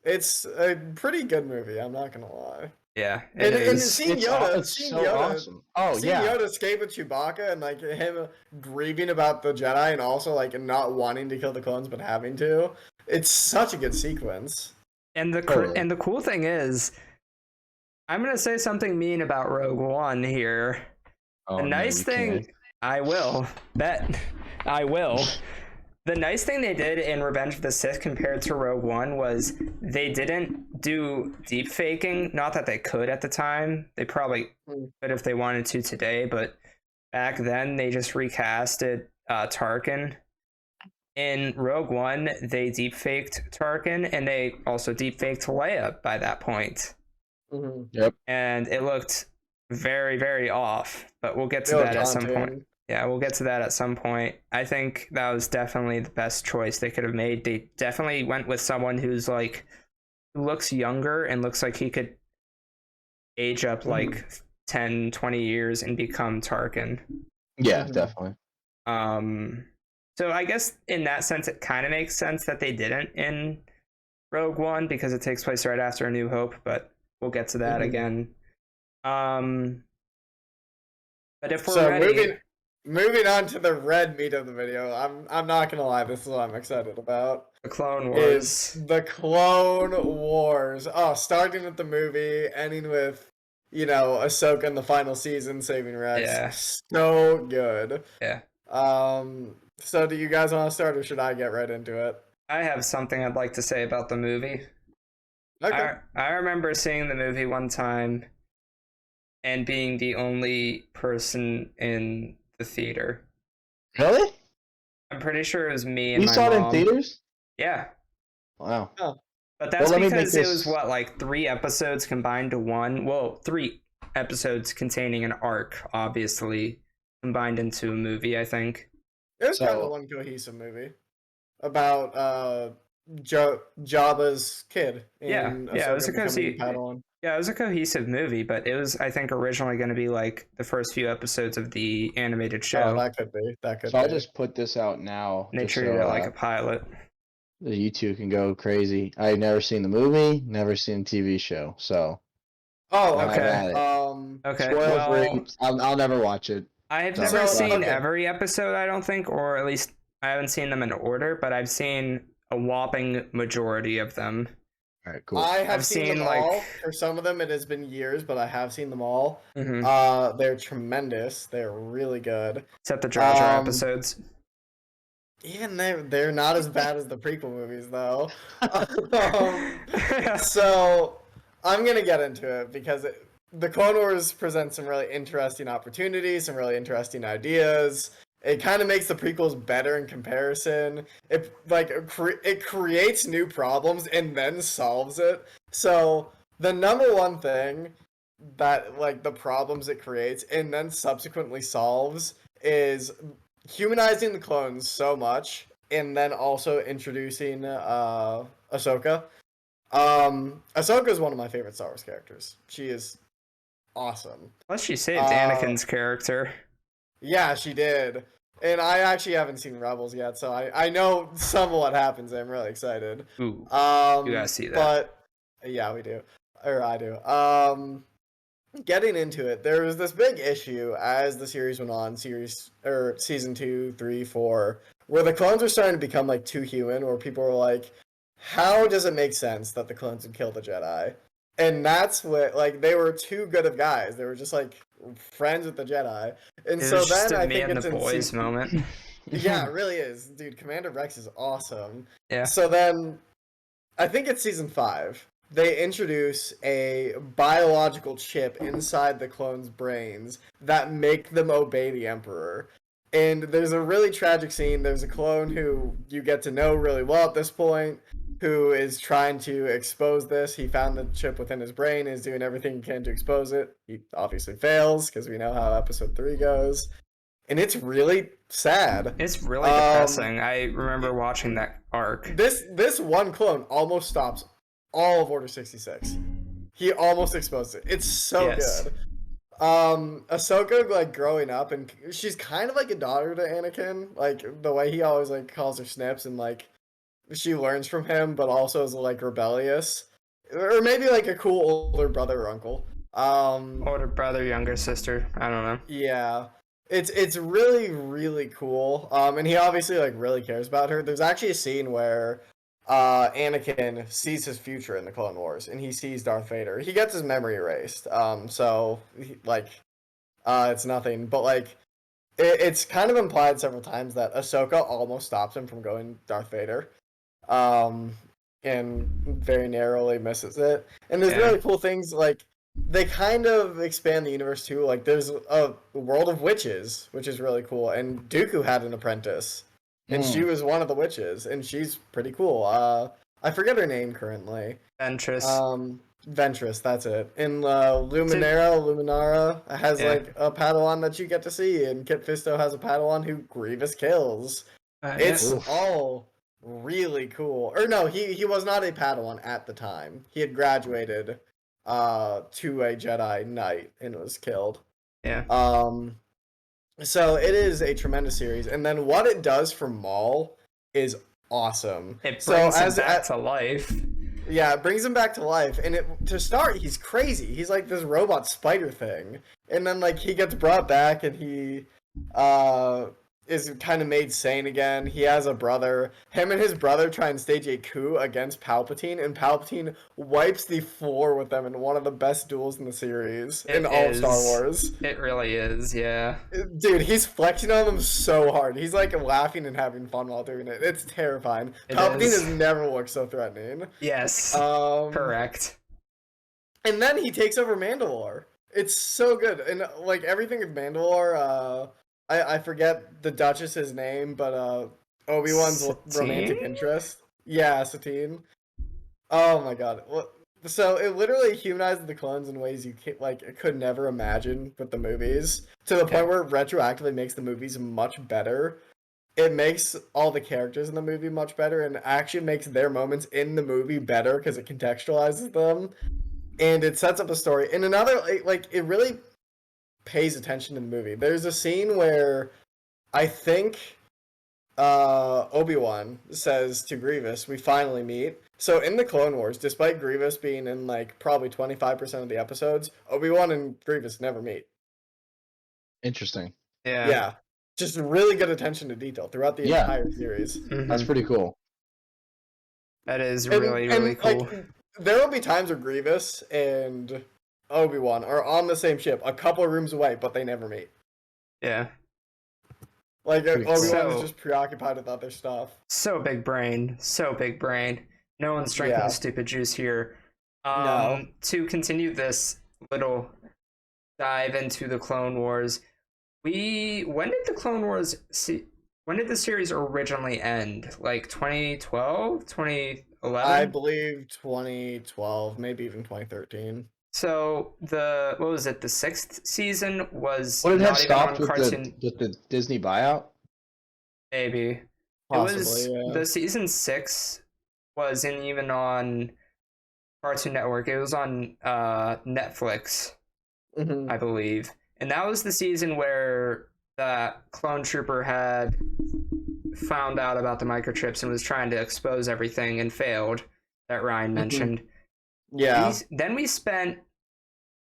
it's a pretty good movie. I'm not gonna lie. Yeah, and seeing Yoda, it's so awesome. Oh seeing yeah. Yoda escape with Chewbacca and like him grieving about the Jedi and also like not wanting to kill the clones but having to. It's such a good sequence. And the cool thing is, I'm gonna say something mean about Rogue One here. The nice thing, I will bet, I will. The nice thing they did in Revenge of the Sith compared to Rogue One was they didn't do deep faking. Not that they could at the time. They probably could if they wanted to today, but back then they just recasted Tarkin. In Rogue One, they deep faked Tarkin, and they also deep faked Leia by that point. Yep. And it looked very, very off, but we'll get to that at some point. Yeah, we'll get to that at some point. I think that was definitely the best choice they could have made. They definitely went with someone who's like, looks younger and looks like he could age up like 10, 20 years and become Tarkin. Yeah, definitely. So I guess in that sense, it kind of makes sense that they didn't in Rogue One because it takes place right after A New Hope, but we'll get to that again. But if we're ready... Moving on to the red meat of the video, I'm not gonna lie, this is what I'm excited about. The Clone Wars. The Clone Wars. Oh, starting with the movie, ending with, Ahsoka in the final season saving Rex. Yeah. So good. Yeah. So do you guys want to start or should I get right into it? I have something I'd like to say about the movie. Okay. I remember seeing the movie one time and being the only person in the theater. Really? I'm pretty sure it was me and you my saw mom. it in theaters? Yeah. Wow. Oh. But that's because it was like 3 episodes combined to one. Well, 3 episodes containing an arc, obviously, combined into a movie, I think. It was kind of one cohesive movie about Jabba's kid. It was a cohesive movie, but it was, I think, originally going to be like the first few episodes of the animated show. Oh, that could be. So I'll just put this out now. And they treated it like a pilot. You two can go crazy. I've never seen the movie, never seen the TV show, so. Oh, okay. Okay. Spoiler free. I'll never watch it. I have never seen every episode, I don't think, or at least I haven't seen them in order, but I've seen a whopping majority of them. All right, cool. I have seen them all. For some of them, it has been years, but I have seen them all. They're tremendous. They're really good. Except the Jar Jar episodes. Even they're not as bad as the prequel movies, though. So I'm gonna get into it because the Clone Wars presents some really interesting opportunities, some really interesting ideas. It kind of makes the prequels better in comparison. It creates new problems and then solves it. So the number one thing that the problems it creates and then subsequently solves is humanizing the clones so much and then also introducing Ahsoka. Ahsoka is one of my favorite Star Wars characters. She is awesome. Plus she saved Anakin's character. Yeah, she did. And I actually haven't seen Rebels yet, so I know some of what happens. I'm really excited. Ooh, you gotta see that. But yeah, we do. Or I do. Getting into it, there was this big issue as the series went on, season 2, 3, 4, where the clones were starting to become too human, where people were like, how does it make sense that the clones would kill the Jedi? And that's what, they were too good of guys. They were just, friends with the Jedi. And so then I think it's in boys moment. Yeah, it really is. Dude, Commander Rex is awesome. Yeah. So then I think it's season 5. They introduce a biological chip inside the clones' brains that make them obey the Emperor. And there's a really tragic scene. There's a clone who you get to know really well at this point, who is trying to expose this. He found the chip within his brain, is doing everything he can to expose it. He obviously fails, because we know how episode 3 goes. And it's really sad. It's really depressing. I remember watching that arc. This one clone almost stops all of Order 66. He almost exposed it. It's so good. Ahsoka, like, growing up, and she's kind of like a daughter to Anakin. Like, the way he always, like, calls her Snips, and, like, she learns from him, but also is, like, rebellious. Or maybe, like, a cool older brother or uncle. Older brother, younger sister. I don't know. Yeah. It's really, really cool. And he obviously, like, really cares about her. There's actually a scene where Anakin sees his future in the Clone Wars, and he sees Darth Vader. He gets his memory erased. It's nothing. But, like, it's kind of implied several times that Ahsoka almost stops him from going Darth Vader. And very narrowly misses it. And there's really cool things, like, they kind of expand the universe too. Like, there's a world of witches, which is really cool. And Dooku had an apprentice, and she was one of the witches, and she's pretty cool. I forget her name currently. Ventress. Ventress, that's it. And Luminara has like a Padawan that you get to see, and Kit Fisto has a Padawan who Grievous kills. It's all really cool. Or no, he was not a Padawan at the time. He had graduated to a Jedi Knight and was killed. Yeah. So it is a tremendous series, and then what it does for Maul is awesome. It brings him back to life. Yeah, it brings him back to life, and to start, he's crazy. He's like this robot spider thing, and then like he gets brought back, and he is kind of made sane again. He has a brother. Him and his brother try and stage a coup against Palpatine, and Palpatine wipes the floor with them in one of the best duels in the series in all of Star Wars. It really is, yeah. Dude, he's flexing on them so hard. He's like laughing and having fun while doing it. It's terrifying. Palpatine has never looked so threatening. Yes, correct. And then he takes over Mandalore. It's so good. And like everything with Mandalore, I forget the Duchess's name, but Obi-Wan's romantic interest. Yeah, Satine. Oh my god. So it literally humanizes the clones in ways you could never imagine with the movies, to the point where it retroactively makes the movies much better. It makes all the characters in the movie much better, and actually makes their moments in the movie better because it contextualizes them, and it sets up a story. And another, like it really pays attention to the movie. There's a scene where I think Obi-Wan says to Grievous, "We finally meet." So in the Clone Wars, despite Grievous being in like probably 25% of the episodes, Obi-Wan and Grievous never meet. Interesting. Yeah. Just really good attention to detail throughout the entire series. Mm-hmm. That's pretty cool. That is really cool. Like, there will be times where Grievous and Obi-Wan are on the same ship, a couple of rooms away, but they never meet. Yeah. Like, Obi-Wan is just preoccupied with other stuff. So big brain. No one's drinking the stupid juice here. No. To continue this little dive into the Clone Wars, when did the Clone Wars when did the series originally end? Like 2012, 2011? I believe 2012, maybe even 2013. So what was it? The 6th season was Would it have not even stopped on with cartoon. the Disney buyout? Maybe. Possibly, the season 6 wasn't even on Cartoon Network. It was on Netflix, I believe. And that was the season where the clone trooper had found out about the microchips and was trying to expose everything and failed, that Ryan mentioned. Yeah. Then we spent,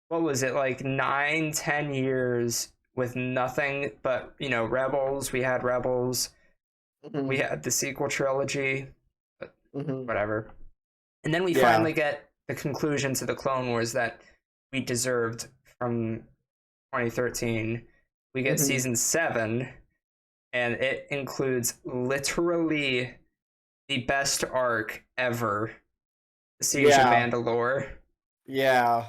what was it, like 9-10 years with nothing but, Rebels. We had Rebels. We had the sequel trilogy. Whatever. And then we finally get the conclusion to the Clone Wars that we deserved from 2013. We get season 7, and it includes literally the best arc ever the Siege of Mandalore. Yeah.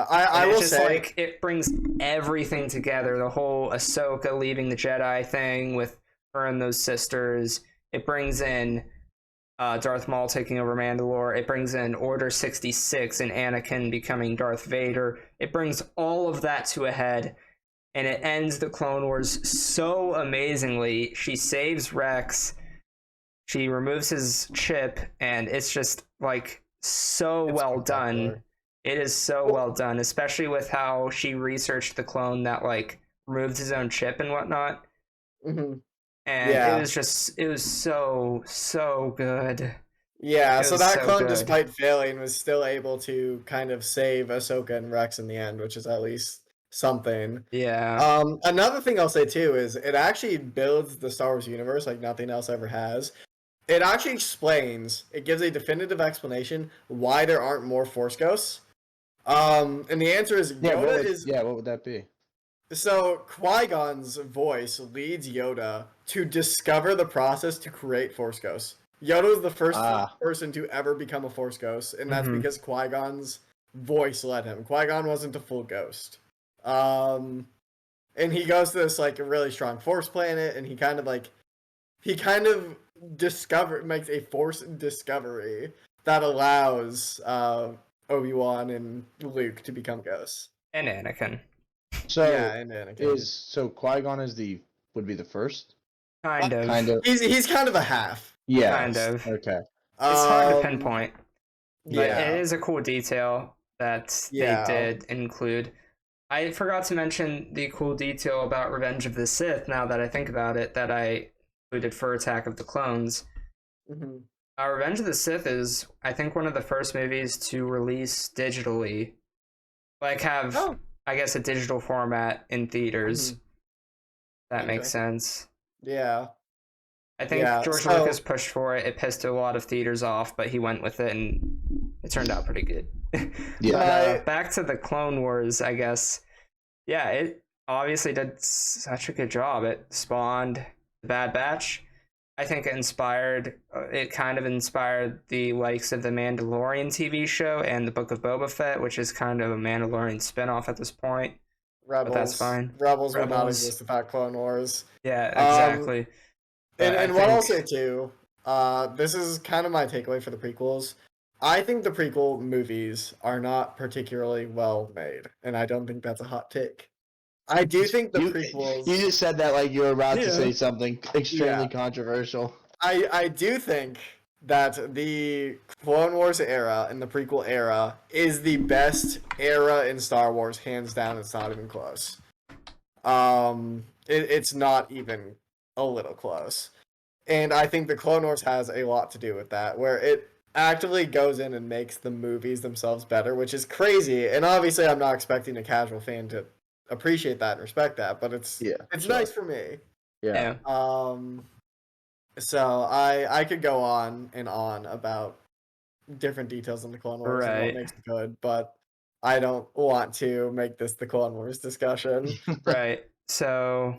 I will just say, like it brings everything together. The whole Ahsoka leaving the Jedi thing with her and those sisters. It brings in Darth Maul taking over Mandalore. It brings in Order 66 and Anakin becoming Darth Vader. It brings all of that to a head, and it ends the Clone Wars so amazingly. She saves Rex. She removes his chip, and it's just like so well done. It is so well done, especially with how she researched the clone that like removed his own chip and whatnot. Mm-hmm. And it was so good. Yeah, so that clone, despite failing, was still able to kind of save Ahsoka and Rex in the end, which is at least something. Yeah. Another thing I'll say too is it actually builds the Star Wars universe like nothing else ever has. It actually explains, it gives a definitive explanation why there aren't more Force ghosts. And the answer is Yoda what would that be? So Qui-Gon's voice leads Yoda to discover the process to create Force ghosts. Yoda was the first person to ever become a Force ghost, and that's because Qui-Gon's voice led him. Qui-Gon wasn't a full ghost. And he goes to this like a really strong Force planet, and he kind of makes a Force discovery that allows Obi-Wan and Luke to become ghosts. And Anakin. So and Anakin. Qui-Gon would be the first? Kind of. He's kind of a half. Yeah. Kind of. Okay. It's hard to pinpoint. But yeah. It is a cool detail that they did include. I forgot to mention the cool detail about Revenge of the Sith, now that I think about it, that I included for Attack of the Clones. Mm-hmm. Revenge of the Sith is, I think, one of the first movies to release digitally. Like, have, I guess, a digital format in theaters. Mm-hmm. That makes sense. Yeah. I think George Lucas pushed for it. It pissed a lot of theaters off, but he went with it, and it turned out pretty good. But, back to the Clone Wars, I guess. Yeah, it obviously did such a good job. It spawned the Bad Batch. I think it kind of inspired the likes of the Mandalorian TV show and the Book of Boba Fett, which is kind of a Mandalorian spinoff at this point. Rebels. But that's fine. Rebels would not exist without Clone Wars. Yeah, exactly. And what I'll say too, this is kind of my takeaway for the prequels. I think the prequel movies are not particularly well made, and I don't think that's a hot take. I do think the prequels... You just said that like you were about to say something extremely controversial. I do think that the Clone Wars era and the prequel era is the best era in Star Wars, hands down. It's not even close. It's not even a little close. And I think the Clone Wars has a lot to do with that, where it actively goes in and makes the movies themselves better, which is crazy. And obviously I'm not expecting a casual fan to appreciate that and respect that, but it's nice for me. Yeah. So I could go on and on about different details in the Clone Wars and what makes it good, but I don't want to make this the Clone Wars discussion. Right. So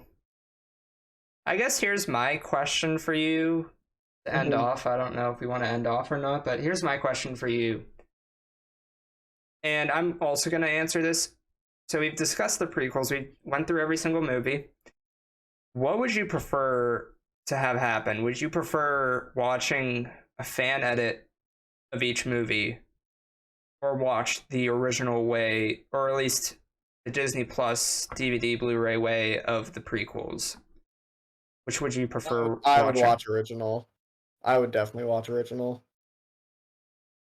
I guess here's my question for you to end off. I don't know if we want to end off or not, but here's my question for you. And I'm also going to answer this. So we've discussed the prequels. We went through every single movie. What would you prefer to have happen? Would you prefer watching a fan edit of each movie, or watch the original way, or at least the Disney Plus DVD Blu-ray way of the prequels? Which would you prefer? I would watch original. I would definitely watch original.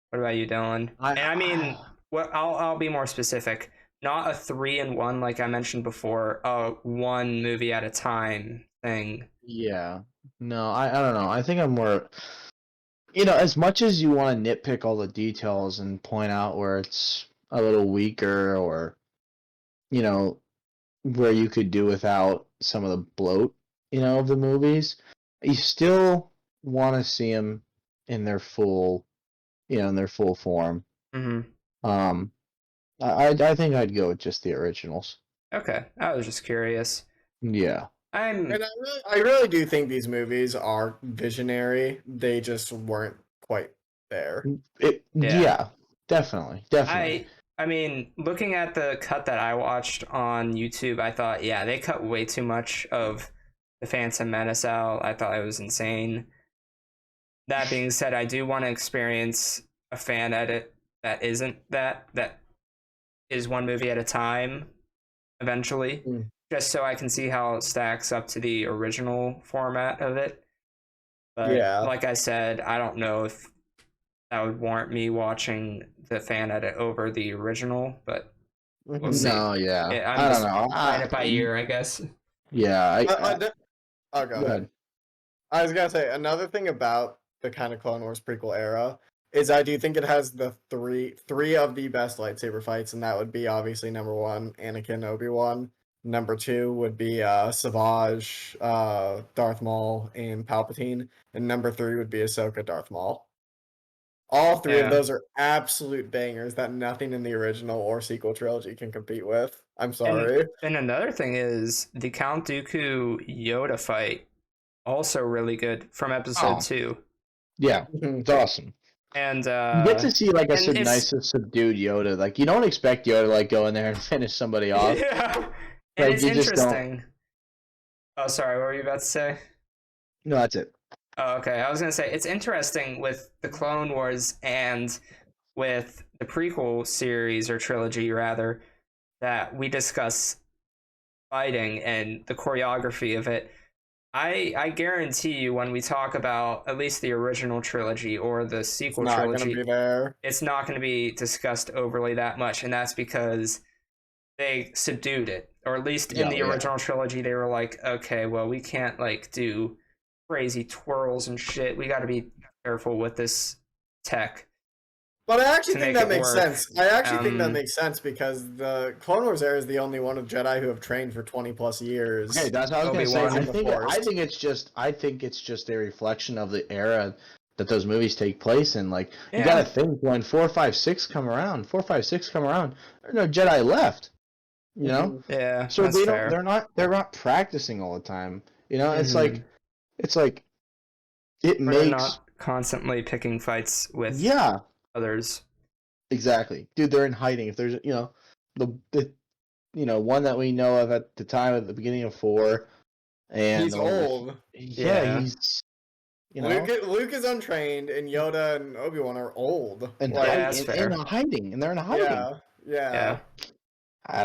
What about you, Dylan? I'll be more specific. Not a 3-in-1 like I mentioned before. A one movie at a time thing. Yeah. No, I don't know. I think I'm more. As much as you want to nitpick all the details and point out where it's a little weaker, or where you could do without some of the bloat, of the movies, you still want to see them in their full, form. Mm-hmm. I think I'd go with just the originals. Okay, I was just curious. Yeah. And I really do think these movies are visionary. They just weren't quite there. Yeah, definitely. I mean, looking at the cut that I watched on YouTube, I thought, yeah, they cut way too much of the Phantom Menace out. I thought it was insane. That being said, I do want to experience a fan edit that isn't that is one movie at a time eventually, just so I can see how it stacks up to the original format of it. But like I said, I don't know if that would warrant me watching the fan edit over the original, but we'll see. No, yeah. I'm just playing it by ear, I guess. Yeah. Go ahead. I was gonna say another thing about the kind of Clone Wars prequel era is I do think it has the three of the best lightsaber fights, and that would be obviously number 1, Anakin, Obi-Wan. Number 2 would be Savage, Darth Maul, and Palpatine, and number 3 would be Ahsoka, Darth Maul. All three of those are absolute bangers that nothing in the original or sequel trilogy can compete with. I'm sorry. And another thing is the Count Dooku Yoda fight, also really good from episode 2. Yeah, it's awesome. And you get to see like a nice subdued Yoda. Like you don't expect Yoda to like go in there and finish somebody off. Yeah, and like, it's interesting. Oh, sorry, what were you about to say? No, that's it. Oh, okay. I was going to say, it's interesting with the Clone Wars and with the prequel series, or trilogy rather, that we discuss fighting and the choreography of it. I guarantee you when we talk about at least the original trilogy or the sequel trilogy, it's not going to be discussed overly that much, and that's because they subdued it. Or at least in the original trilogy, they were like, okay, well, we can't like do crazy twirls and shit. We got to be careful with this tech. But I actually think that makes sense. I actually think that makes sense because the Clone Wars era is the only one of Jedi who have trained for 20+ years. Okay, that's what I was going to say. I think it's just a reflection of the era that those movies take place in. Like you got to think when 4, 5, 6 come around, there are no Jedi left. You know? Yeah. So they're not practicing all the time. You know, it's like it makes they're not constantly picking fights with others. Exactly, dude. They're in hiding. If there's the one that we know of at the time at the beginning of 4, and he's old. Yeah, he's Luke is untrained, and Yoda and Obi-Wan are old and in hiding, and they're in hiding. Yeah.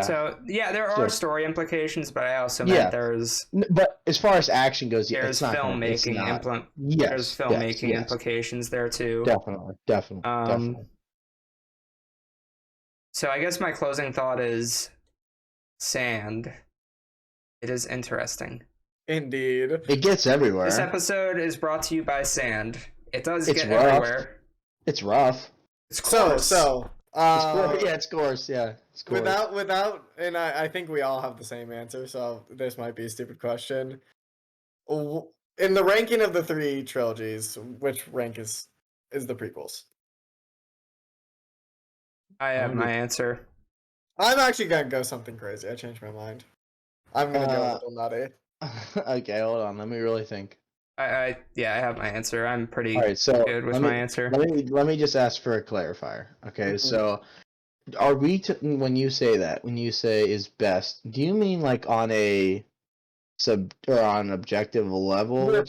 So there are story implications, but I also meant there's. But as far as action goes, there's filmmaking there's filmmaking implications there too. Definitely. So I guess my closing thought is, sand. It is interesting. Indeed, it gets everywhere. This episode is brought to you by sand. It does get everywhere. It's rough. It's coarse. It's coarse. Yeah. Without, and I think we all have the same answer, so this might be a stupid question. In the ranking of the 3 trilogies, which rank is the prequels? I have my answer. I'm actually gonna go something crazy. I changed my mind. I'm gonna go a little nutty. Okay, hold on. Let me really think. I have my answer. I'm pretty good with my answer. Let me just ask for a clarifier. Okay, so are we when you say is best, do you mean like on a on an objective level? Your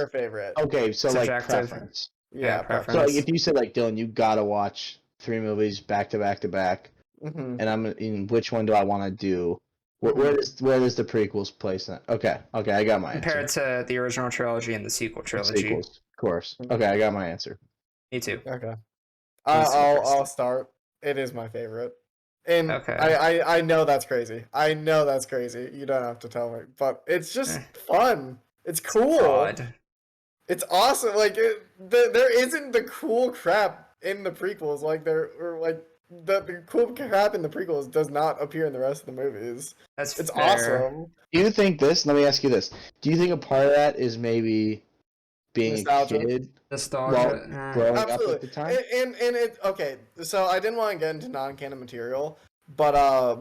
favorite. Okay, so like preference. Yeah, preference. So like, if you said like, Dylan, you gotta watch 3 movies back to back to back, and I'm in which one do I want to do? Where does the prequels place that? Okay, I got my compared answer. To the original trilogy and the sequel trilogy. Sequels, of course. Okay, I got my answer. Me too. Okay. I'll start. It is my favorite. And I know that's crazy. You don't have to tell me, but it's just fun. It's cool. It's awesome. Like there isn't the cool crap in the prequels. Like the cool crap in the prequels does not appear in the rest of the movies. It's awesome. Do you think this? Let me ask you this. Do you think a part of that is maybe being nostalgia? A kid? Nostalgia. Growing up at the time? And it okay. So I didn't want to get into non-canon material, but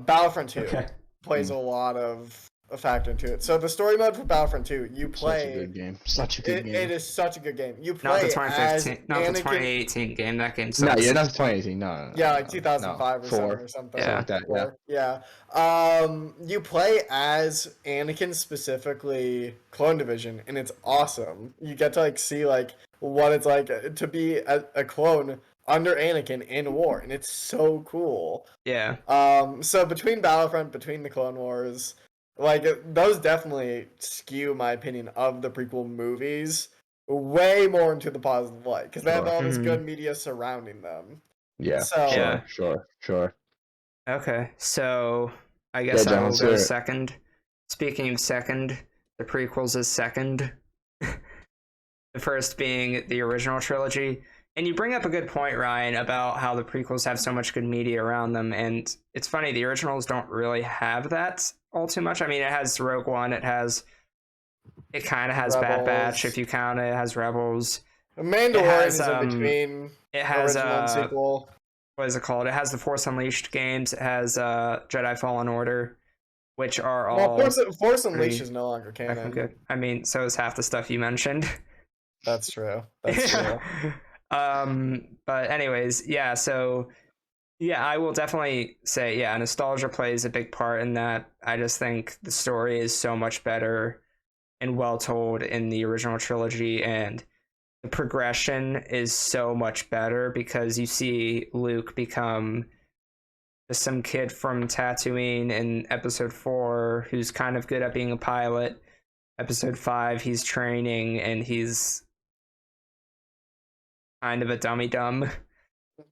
Battlefront 2 plays a lot of a factor into it. So the story mode for Battlefront 2, you play. Such a good game. Such a good game. It is such a good game. You Not play the as 2015, not the Anakin. 2018 game. That game No, sucks. yeah, not 2018. No. Yeah, like 2005 or something. Yeah. Like that, You play as Anakin, specifically Clone Division, and it's awesome. You get to like see like what it's like to be a clone under Anakin in war, and it's so cool. Yeah. So between Battlefront, between the Clone Wars, like those definitely skew my opinion of the prequel movies way more into the positive light because they have all this good media surrounding them. Yeah. So, Sure. Okay, so I guess I will go second. Speaking of second, the prequels is second. The first being the original trilogy. And you bring up a good point, Ryan, about how the prequels have so much good media around them. And it's funny, the originals don't really have that all too much. I mean, it has Rogue One, it kind of has Rebels. Bad Batch, if you count it. It has Rebels. Mandalorian is in between. It has original and sequel. What is it called? It has the Force Unleashed games. It has Jedi Fallen Order, which are all. Well, Force Unleashed is no longer canon. Good. I mean, so is half the stuff you mentioned. That's true. That's true. But anyways, yeah. So, yeah, I will definitely say, yeah, nostalgia plays a big part in that. I just think the story is so much better and well told in the original trilogy, and the progression is so much better because you see Luke become just some kid from Tatooine in episode 4 who's kind of good at being a pilot. Episode 5, he's training and he's kind of a dummy-dumb.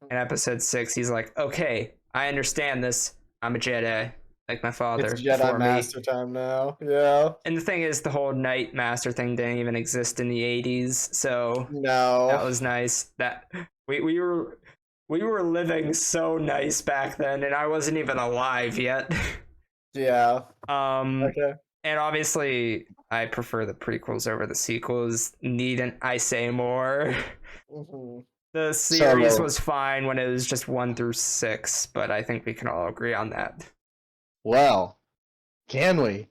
In episode 6, he's like, okay, I understand this. I'm a Jedi, like my father. It's Jedi Master time now. Yeah. And the thing is, the whole Knight Master thing didn't even exist in the 80s, so no, that was nice. That we were living so nice back then, and I wasn't even alive yet. Yeah. Okay. And obviously, I prefer the prequels over the sequels. Needn't I say more? Mm-hmm. The series was fine when it was just 1 through 6, but I think we can all agree on that. Well, can we?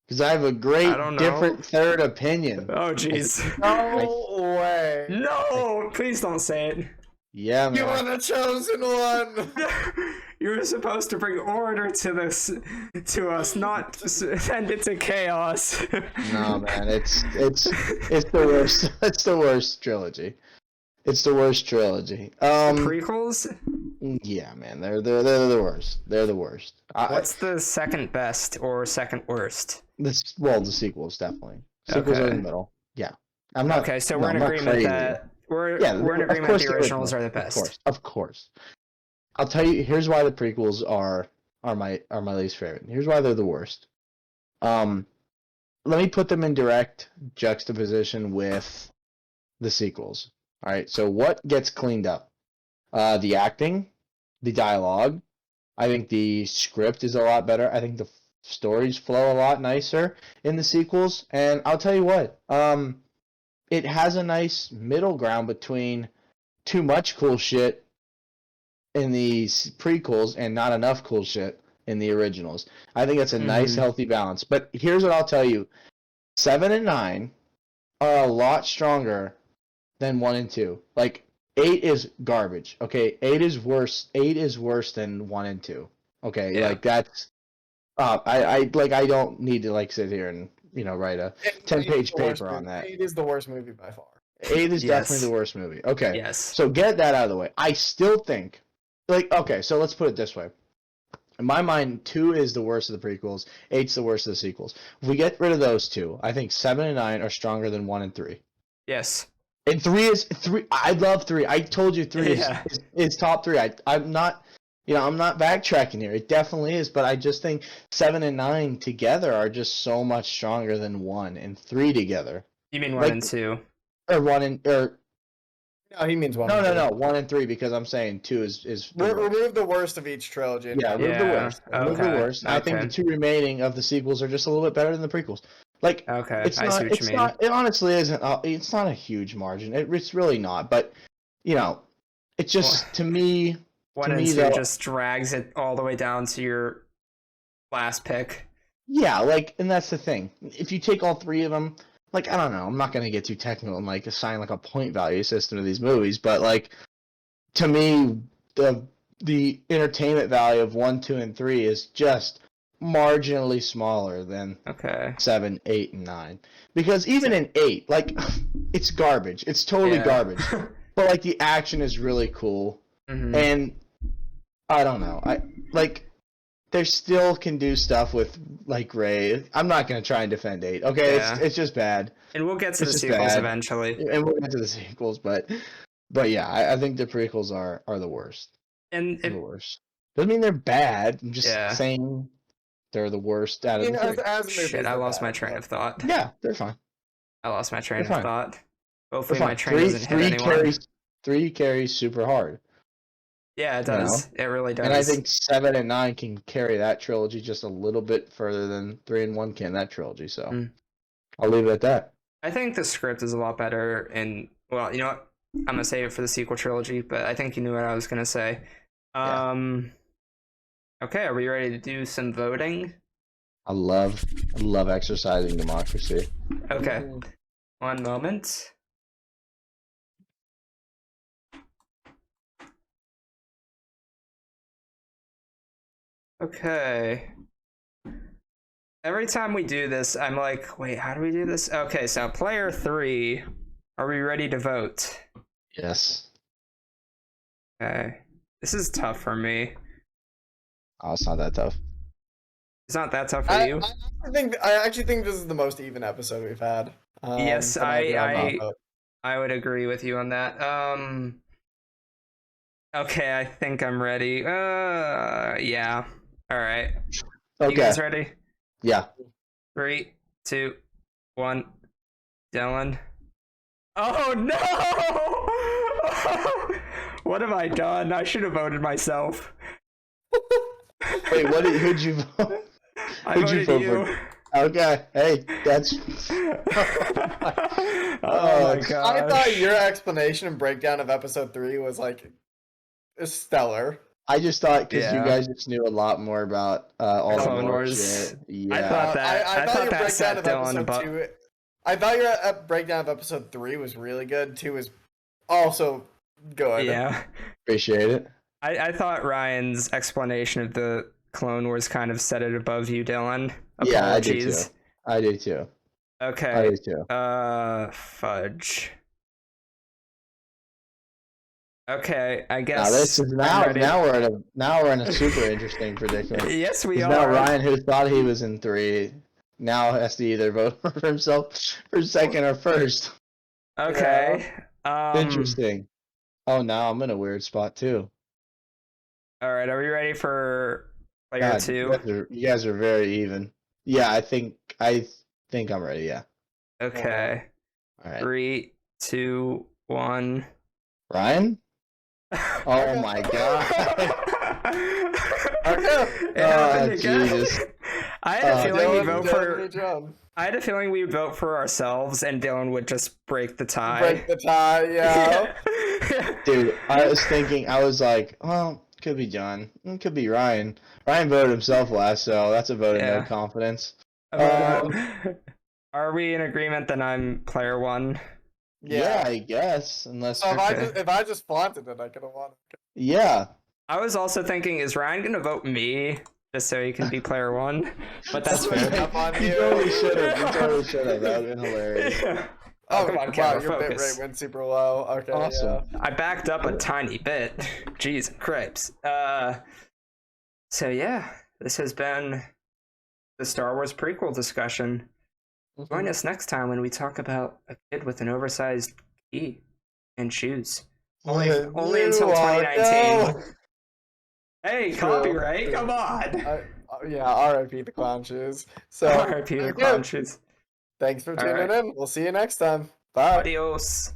Because I have a great different third opinion. Oh, jeez. No way. No, please don't say it. Yeah, man. You are the chosen one. You were supposed to bring order to us, not send it to chaos. No, man, it's the worst. It's the worst trilogy. It's the worst trilogy. Prequels? Yeah, man, they're the worst. They're the worst. What's the second best or second worst? The sequels definitely. Sequels are in the middle. Yeah, I'm not. Okay, so we're in agreement that we're in agreement the originals are the best. Of course. I'll tell you. Here's why the prequels are my least favorite. Here's why they're the worst. Let me put them in direct juxtaposition with the sequels. All right, so what gets cleaned up? The acting, the dialogue. I think the script is a lot better. I think the stories flow a lot nicer in the sequels. And I'll tell you what, it has a nice middle ground between too much cool shit in the prequels and not enough cool shit in the originals. I think that's a nice, healthy balance. But here's what I'll tell you. 7 and 9 are a lot stronger than 1 and 2. Like, 8 is garbage. Okay, 8 is worse. 8 is worse than 1 and 2. Okay, yeah. Like that's. I don't need to like sit here and write a 10-page paper on that. 8 is the worst movie by far. 8 is definitely the worst movie. Okay. Yes. So get that out of the way. I still think, okay, so let's put it this way. In my mind, 2 is the worst of the prequels. 8's the worst of the sequels. If we get rid of those two, I think 7 and 9 are stronger than 1 and 3. Yes. And 3 is 3. I love 3. I told you 3 is top 3. I'm not. I'm not backtracking here. It definitely is, but I just think 7 and 9 together are just so much stronger than 1 and 3 together. You mean 1 and 2? Or 1 and No, he means 1. No. 1 and 3 because I'm saying 2 is. Remove the worst of each trilogy. Yeah, remove the worst. Remove the worst. Okay. I think the 2 remaining of the sequels are just a little bit better than the prequels. Like, okay, it's I not, see what you mean. It honestly isn't. It's not a huge margin. It's really not. But it's just to me. 1 and 2 just drags it all the way down to your last pick. Yeah, like, and that's the thing. If you take all three of them, like, I don't know, I'm not gonna get too technical and like assign like a point value system to these movies, but like, to me, the entertainment value of 1, 2, and 3 is just marginally smaller than Okay. 7, 8, and 9. Because even in 8, like, it's garbage. It's totally garbage. But like the action is really cool, and I don't know. They still can do stuff with like Rey. I'm not gonna try and defend 8. Okay, it's just bad. And we'll get to the sequels eventually. And we'll get to the sequels, but yeah, I think the prequels are the worst. And the worst. Doesn't mean they're bad. I'm just saying they're the worst out of the three. Shit, I lost my train of thought. Yeah, they're fine. I lost my train of thought. Hopefully my train doesn't hit anyone. 3 carries super hard. Yeah, it does. It really does. And I think 7 and 9 can carry that trilogy just a little bit further than 3 and 1 can that trilogy. So I'll leave it at that. I think the script is a lot better. And well, you know what? I'm gonna save it for the sequel trilogy. But I think you knew what I was gonna say. Okay, are we ready to do some voting? I love exercising democracy. Okay, one moment. Okay. Every time we do this, I'm like, wait, how do we do this? Okay, so player 3, are we ready to vote? Yes. Okay. This is tough for me. Oh, it's not that tough. It's not that tough for you? I actually think this is the most even episode we've had. Yes, I would agree with you on that. Okay, I think I'm ready. Yeah. All right. Okay. You guys ready? Yeah. 3, 2, 1. Dylan. Oh no! What have I done? I should have voted myself. Wait, who'd you vote? I voted you. For? Okay. Hey, that's. Oh my god! I thought your explanation and breakdown of episode 3 was like stellar. I just thought because you guys just knew a lot more about all the Clone more Wars. shit. Yeah. I thought that. I thought your breakdown set of Dylan, episode 2. I thought your breakdown of episode 3 was really good. 2 was also good. Yeah. Appreciate it. I thought Ryan's explanation of the Clone Wars kind of set it above you, Dylan. Apologies. Yeah, I do too. Okay. I do too. Fudge. Okay, I guess. Now we're in a super interesting predicament. Yes, we are. Now Ryan, who thought he was in 3, now has to either vote for himself for second or first. Okay. Interesting. Oh, now I'm in a weird spot too. All right, are we ready for player 2? You guys are very even. Yeah, I think I'm ready. Yeah. Okay. All right. 3, 2, 1. Ryan. Oh my god. Okay. Jesus. I had a feeling we'd vote for ourselves and Dylan would just break the tie. Break the tie, yeah. Dude, I was like, well, could be John. It could be Ryan. Ryan voted himself last, so that's a vote of no confidence. Are we in agreement that I'm player 1? Yeah, I guess. Unless so if I just flaunted it, I could have won. Yeah. I was also thinking, is Ryan gonna vote me just so he can be player 1? But that's fair. You totally should have. That would have been hilarious. Yeah. Oh, come on, wow, focus. Your bit rate went super low. Okay, awesome. Yeah. I backed up a tiny bit. Jeez, cripes. So yeah, this has been the Star Wars prequel discussion. Join us next time when we talk about a kid with an oversized key and shoes. Only until 2019. Hey, copyright! Come on. Yeah, R.I.P. the clown shoes. So R.I.P. the clown shoes. Thanks for tuning in. We'll see you next time. Bye. Adios.